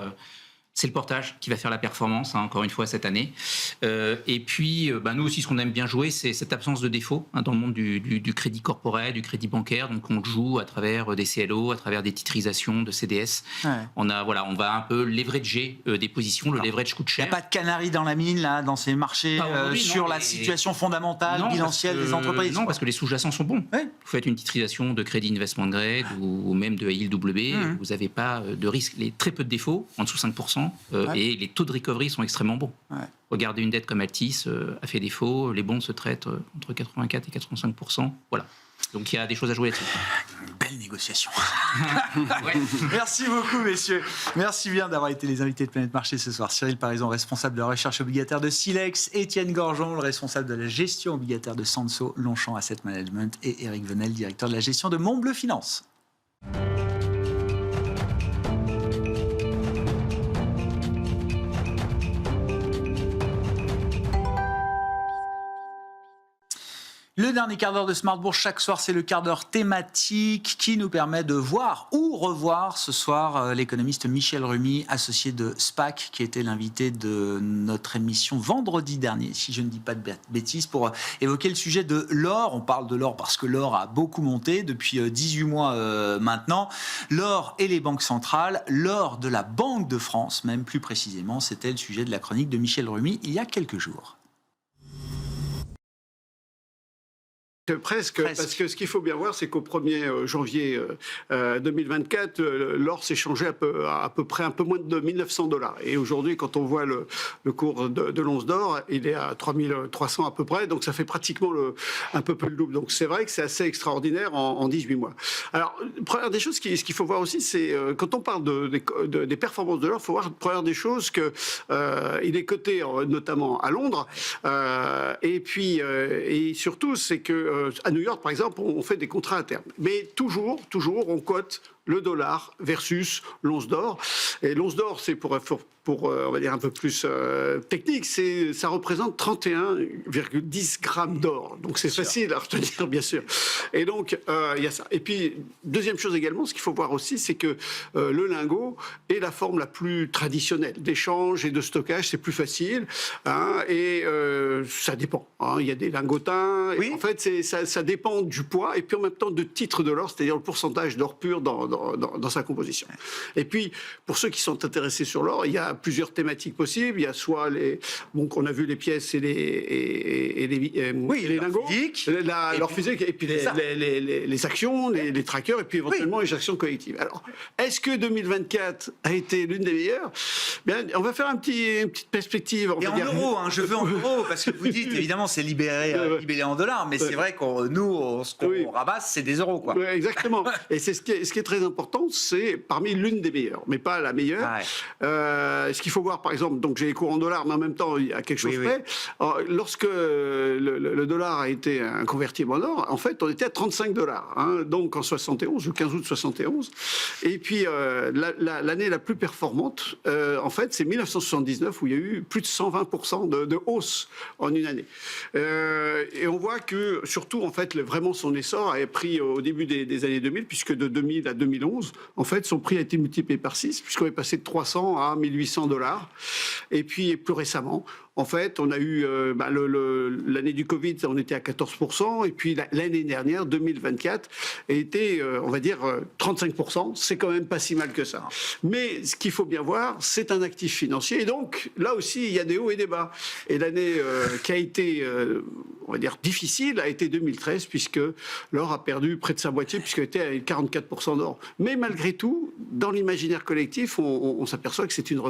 c'est le portage qui va faire la performance, encore une fois, cette année. Et puis, nous aussi, ce qu'on aime bien jouer, c'est cette absence de défaut dans le monde du crédit corporate, du crédit bancaire. Donc, on joue à travers des CLO, à travers des titrisations de CDS. Ouais. On va un peu leverager des positions. Le leverage coûte cher. Il n'y a pas de canari dans la mine, là, dans ces marchés, sur la situation fondamentale, bilancielle des entreprises. Non, parce que les sous-jacents sont bons. Ouais. Vous faites une titrisation de crédit investment grade ou même de high yield W, vous n'avez pas de risque. Très peu de défauts, en dessous de 5%. Et les taux de recovery sont extrêmement bons. Ouais. Regardez une dette comme Altis a fait défaut, les bonds se traitent entre 84 et 85%. Voilà. Donc il y a des choses à jouer là-dessus. Belle négociation. Merci beaucoup, messieurs. Merci bien d'avoir été les invités de Planète Marché ce soir. Cyril Parizon, responsable de la recherche obligataire de Silex, Étienne Gorgeon, le responsable de la gestion obligataire de Sanso, Longchamp Asset Management, et Éric Venel, directeur de la gestion de Montbleu Finance. Le dernier quart d'heure de Smart Bourse, chaque soir, c'est le quart d'heure thématique qui nous permet de voir ou revoir ce soir l'économiste Michel Rumi, associé de SPAC, qui était l'invité de notre émission vendredi dernier, si je ne dis pas de bêtises, pour évoquer le sujet de l'or. On parle de l'or parce que l'or a beaucoup monté depuis 18 mois maintenant. L'or et les banques centrales, l'or de la Banque de France, même plus précisément, c'était le sujet de la chronique de Michel Rumi il y a quelques jours. Presque, parce que ce qu'il faut bien voir, c'est qu'au 1er janvier 2024, l'or s'est changé à peu près un peu moins de $1 900. Et aujourd'hui, quand on voit le cours de l'once d'or, il est à 3300 à peu près, donc ça fait pratiquement un peu plus le double. Donc c'est vrai que c'est assez extraordinaire en 18 mois. Alors, première des choses, ce qu'il faut voir aussi, c'est quand on parle des performances de l'or, il faut voir, première des choses, qu'il est coté notamment à Londres, et puis, et surtout, c'est que à New York, par exemple, on fait des contrats à terme. Mais toujours, on cote le dollar versus l'once d'or. Et l'once d'or, c'est pour on va dire un peu plus technique, ça représente 31,10 grammes d'or. Donc c'est facile à retenir, bien sûr. Et donc, il y a ça. Et puis, deuxième chose également, ce qu'il faut voir aussi, c'est que le lingot est la forme la plus traditionnelle d'échange et de stockage. C'est plus facile. Et ça dépend. Il y a des lingotins. Oui. En fait, ça dépend du poids et puis en même temps de titre de l'or, c'est-à-dire le pourcentage d'or pur dans dans sa composition. Et puis, pour ceux qui sont intéressés sur l'or, il y a plusieurs thématiques possibles. Il y a soit on a vu les pièces et les lingots, l'or physique, et puis les actions, les trackers, et puis éventuellement les actions collectives. Alors, est-ce que 2024 a été l'une des meilleures? Bien, on va faire une petite perspective. Et en euros, je veux en euros, parce que vous dites, évidemment, c'est libellé en dollars, mais c'est vrai qu'on ce qu'on ramasse, c'est des euros, quoi. Oui, exactement. Et c'est ce qui est très important, c'est parmi l'une des meilleures, mais pas la meilleure. Ce qu'il faut voir, par exemple, donc j'ai les cours en dollars, mais en même temps, il y a quelque chose près. Alors, lorsque le dollar a été convertible en or, en fait, on était à 35 $, donc en 71, le 15 août 71. Et puis, l'année la plus performante, en fait, c'est 1979, où il y a eu plus de 120% de hausse en une année. Et on voit que, surtout, en fait, vraiment son essor a pris au début des années 2000, puisque de 2000 à 2011, en fait, son prix a été multiplié par 6, puisqu'on est passé de 300 à 1800 $. Et puis, plus récemment, en fait, on a eu l'année du Covid, on était à 14%, et puis l'année dernière, 2024, était, on va dire, 35%. C'est quand même pas si mal que ça. Mais ce qu'il faut bien voir, c'est un actif financier, et donc là aussi, il y a des hauts et des bas. Et l'année qui a été, on va dire, difficile a été 2013, puisque l'or a perdu près de sa moitié, puisqu'il était à 44% d'or. Mais malgré tout, dans l'imaginaire collectif, on s'aperçoit que c'est une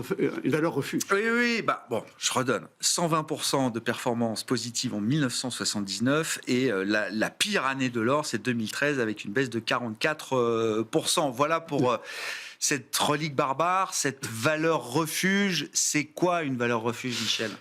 valeur refuge. Oui, je redonne. 120% de performance positive en 1979 et la pire année de l'or, c'est 2013 avec une baisse de 44%. Voilà pour cette relique barbare, cette valeur refuge. C'est quoi une valeur refuge, Michel ?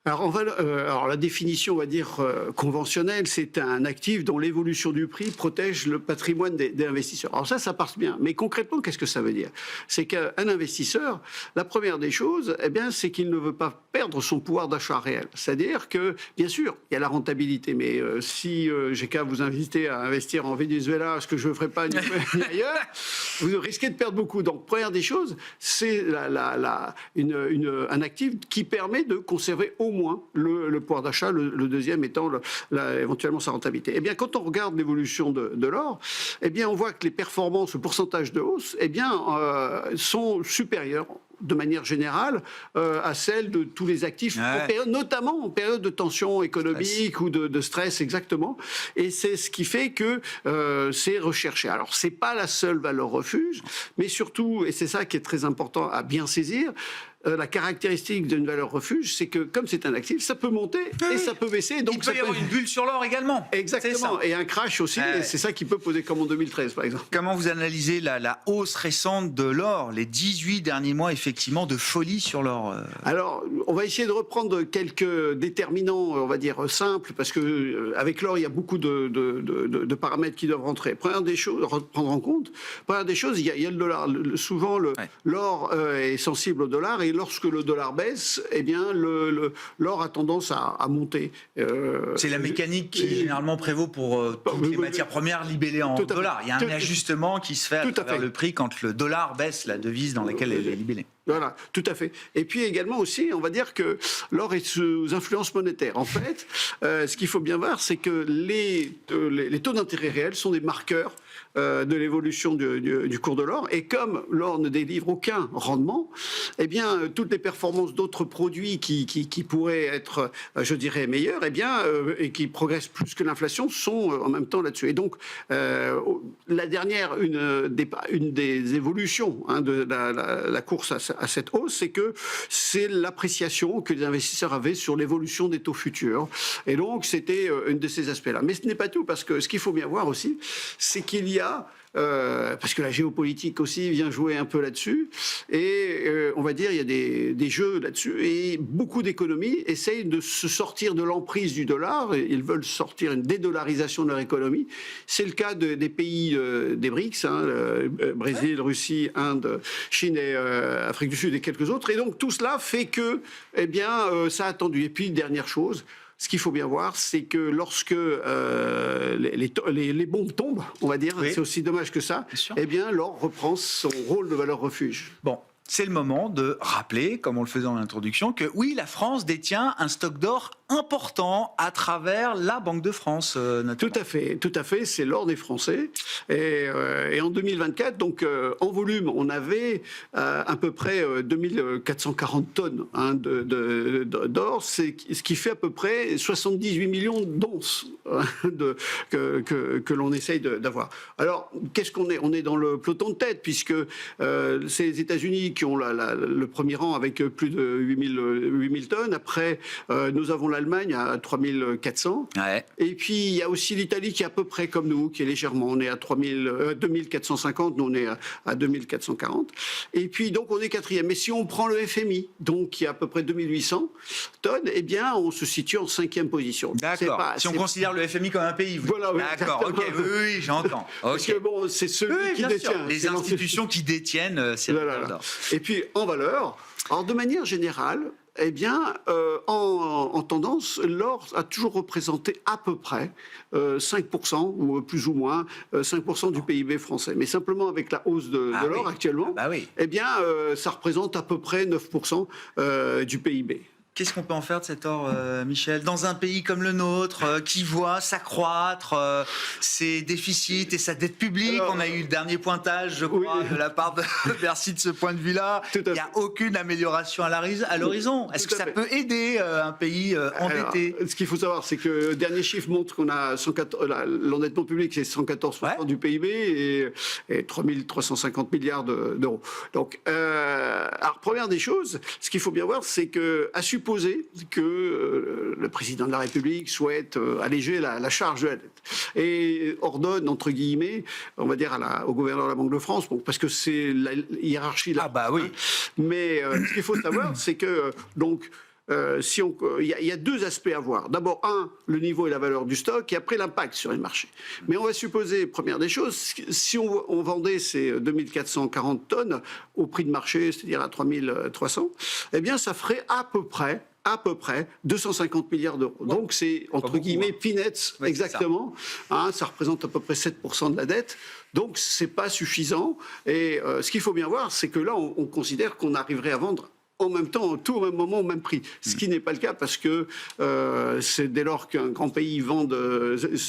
Alors la définition, on va dire, conventionnelle, c'est un actif dont l'évolution du prix protège le patrimoine des investisseurs. Alors ça passe bien. Mais concrètement, qu'est-ce que ça veut dire? C'est qu'un investisseur, la première des choses, c'est qu'il ne veut pas perdre son pouvoir d'achat réel. C'est-à-dire que, bien sûr, il y a la rentabilité. Mais si j'ai qu'à vous inviter à investir en Venezuela, ce que je ne ferai pas ni ailleurs, vous risquez de perdre beaucoup. Donc, première des choses, c'est un actif qui permet de conserver au moins le pouvoir d'achat, le deuxième étant éventuellement sa rentabilité. Eh bien, quand on regarde l'évolution de l'or, on voit que les performances, le pourcentage de hausse, sont supérieures de manière générale à celle de tous les actifs, notamment en période de tension économique ou de stress, exactement. Et c'est ce qui fait que c'est recherché. Alors, c'est pas la seule valeur refuge, mais surtout, et c'est ça qui est très important à bien saisir, la caractéristique d'une valeur refuge, c'est que comme c'est un actif, ça peut monter et ça peut baisser. Donc il peut y avoir une bulle sur l'or également. Exactement. Et un crash aussi. Et c'est ça qui peut poser comme en 2013, par exemple. Comment vous analysez la hausse récente de l'or, les 18 derniers mois, effectivement, de folie sur l'or Alors, on va essayer de reprendre quelques déterminants, on va dire, simples, parce que avec l'or, il y a beaucoup de paramètres qui doivent rentrer. Première des choses, prendre en compte, première des choses, il y a le dollar. Souvent, l'or est sensible au dollar, et lorsque le dollar baisse, l'or a tendance à monter. C'est la mécanique qui généralement prévaut pour toutes les matières premières libellées en dollars. Il y a un ajustement qui se fait à travers le prix quand le dollar baisse, la devise dans laquelle elle est libellée. Voilà, tout à fait. Et puis également aussi, on va dire que l'or est sous influence monétaire. En fait, ce qu'il faut bien voir, c'est que les taux d'intérêt réels sont des marqueurs de l'évolution du cours de l'or. Et comme l'or ne délivre aucun rendement, toutes les performances d'autres produits qui pourraient être, je dirais, meilleures, et qui progressent plus que l'inflation, sont en même temps là-dessus. Et donc, la dernière, une des évolutions de la course à cette hausse, c'est que c'est l'appréciation que les investisseurs avaient sur l'évolution des taux futurs. Et donc, c'était un de ces aspects-là. Mais ce n'est pas tout, parce que ce qu'il faut bien voir aussi, c'est qu'il y a parce que la géopolitique aussi vient jouer un peu là-dessus, et on va dire il y a des jeux là-dessus, et beaucoup d'économies essayent de se sortir de l'emprise du dollar, ils veulent sortir une dédollarisation de leur économie. C'est le cas des pays des BRICS, Brésil, Russie, Inde, Chine et Afrique du Sud et quelques autres, et donc tout cela fait que ça a attendu. Et puis dernière chose, ce qu'il faut bien voir, c'est que lorsque les bombes tombent, on va dire, c'est aussi dommage que ça, l'or reprend son rôle de valeur refuge. Bon, c'est le moment de rappeler, comme on le faisait en introduction, que oui, la France détient un stock d'or important à travers la Banque de France, notamment. Tout à fait, c'est l'or des Français. Et en 2024, donc en volume, on avait à peu près 2440 tonnes d'or, ce qui fait à peu près 78 millions d'onces que l'on essaye d'avoir. Alors, qu'est-ce qu'on est? On est dans le peloton de tête, puisque c'est les États-Unis qui ont le premier rang avec plus de 8000 tonnes. Après, nous avons l'Allemagne à 3400. Ouais. Et puis, il y a aussi l'Italie qui est à peu près comme nous, qui est légèrement. On est à 2450, nous on est à 2440. Et puis, donc, on est quatrième. Mais si on prend le FMI, donc qui est à peu près 2800 tonnes, eh bien, on se situe en 5e position. D'accord. Si on considère le FMI comme un pays, vous. Voilà, oui, d'accord. Ok, oui, j'entends. Parce que bon, c'est celui qui bien sûr. détient. Les institutions qui détiennent ces réserves d'or. Et puis, en valeur, alors de manière générale, eh bien, en tendance, l'or a toujours représenté à peu près 5%, ou plus ou moins 5% du PIB français. Mais simplement avec la hausse de l'or actuellement, eh bien, ça représente à peu près 9% du PIB. Qu'est-ce qu'on peut en faire de cet or, Michel, dans un pays comme le nôtre, qui voit s'accroître ses déficits et sa dette publique? On a eu le dernier pointage, je crois, de la part de Bercy de ce point de vue-là. Il n'y a aucune amélioration à l'horizon. Est-ce que ça peut aider un pays endetté? Alors, ce qu'il faut savoir, c'est que le dernier chiffre montre qu'on a l'endettement public, c'est 114% du PIB et 3350 milliards d'euros. Donc, alors, première des choses, ce qu'il faut bien voir, c'est que, à supposer que le président de la République souhaite alléger la charge de la dette et ordonne, entre guillemets, on va dire au gouverneur de la Banque de France, parce que c'est la hiérarchie là. Mais ce qu'il faut savoir, c'est que donc il y a deux aspects à voir. D'abord, le niveau et la valeur du stock, et après l'impact sur les marchés. Mais on va supposer, première des choses, si on vendait ces 2440 tonnes au prix de marché, c'est-à-dire à 3300, eh bien ça ferait à peu près 250 milliards d'euros. Ouais. Donc c'est, entre guillemets, peanuts, exactement. Ça représente à peu près 7% de la dette. Donc c'est pas suffisant. Et ce qu'il faut bien voir, c'est que là, on considère qu'on arriverait à vendre en même temps, tout au même moment, au même prix. Ce qui n'est pas le cas parce que c'est dès lors qu'un grand pays vend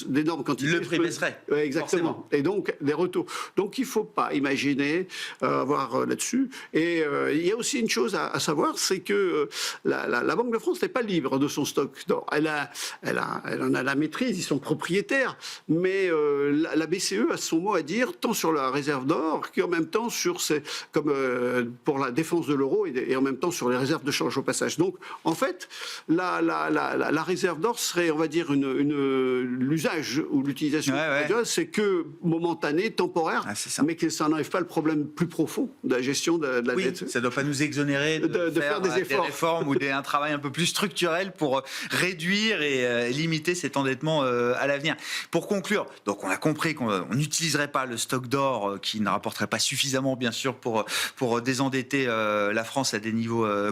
d'énormes quantités. Le prix baisserait. Exactement. Forcément. Et donc, des retours. Donc, il ne faut pas imaginer avoir là-dessus. Et il y a aussi une chose à savoir, c'est que la Banque de France n'est pas libre de son stock d'or. Elle en a la maîtrise, ils sont propriétaires. Mais la BCE a son mot à dire, tant sur la réserve d'or qu'en même temps comme pour la défense de l'euro et en même temps sur les réserves de change au passage. Donc, en fait, la réserve d'or serait, on va dire, l'usage ou l'utilisation, c'est que momentané, temporaire, mais que ça n'enlève pas le problème plus profond de la gestion de la dette. Ça ne doit pas nous exonérer de faire des réformes ou un travail un peu plus structurel pour réduire et limiter cet endettement à l'avenir. Pour conclure, donc on a compris qu'on n'utiliserait pas le stock d'or qui ne rapporterait pas suffisamment, bien sûr, pour désendetter la France à des niveaux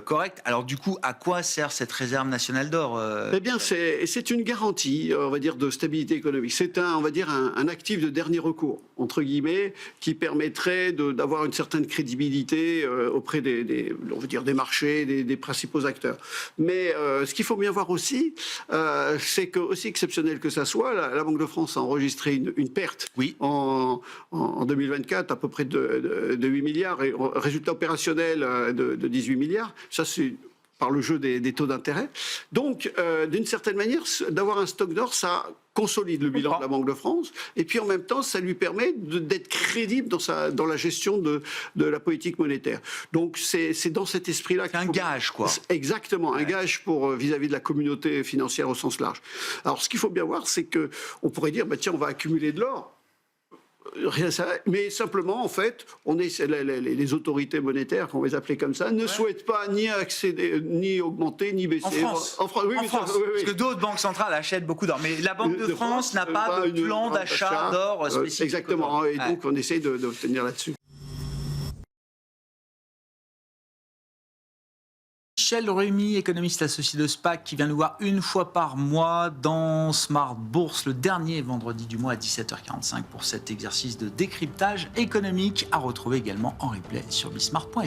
corrects. Alors du coup, à quoi sert cette réserve nationale d'or Eh bien, c'est une garantie, on va dire, de stabilité économique. C'est on va dire, un actif de dernier recours, entre guillemets, qui permettrait d'avoir une certaine crédibilité auprès on va dire, des marchés, des principaux acteurs. Mais ce qu'il faut bien voir aussi, c'est que, aussi exceptionnel que ça soit, la Banque de France a enregistré une perte en 2024 à peu près de 8 milliards et résultat opérationnel de 18 milliards. Ça, c'est par le jeu des taux d'intérêt. Donc, d'une certaine manière, d'avoir un stock d'or, ça consolide le bilan de la Banque de France. Et puis, en même temps, ça lui permet d'être crédible dans la gestion de la politique monétaire. Donc, c'est dans cet esprit-là... C'est un gage, quoi. Exactement, un gage vis-à-vis de la communauté financière au sens large. Alors, ce qu'il faut bien voir, c'est qu'on pourrait dire, tiens, on va accumuler de l'or. Mais simplement, en fait, les autorités monétaires, qu'on les appelait comme ça, ne souhaitent pas ni accéder, ni augmenter, ni baisser. En France, parce que d'autres banques centrales achètent beaucoup d'or. Mais la Banque de France n'a pas de plan d'achat d'or spécifique. Exactement, et donc on essaie d'obtenir là-dessus. Michel Remy, économiste associé de SPAC, qui vient nous voir une fois par mois dans Smart Bourse, le dernier vendredi du mois à 17h45 pour cet exercice de décryptage économique, à retrouver également en replay sur bismart.fr.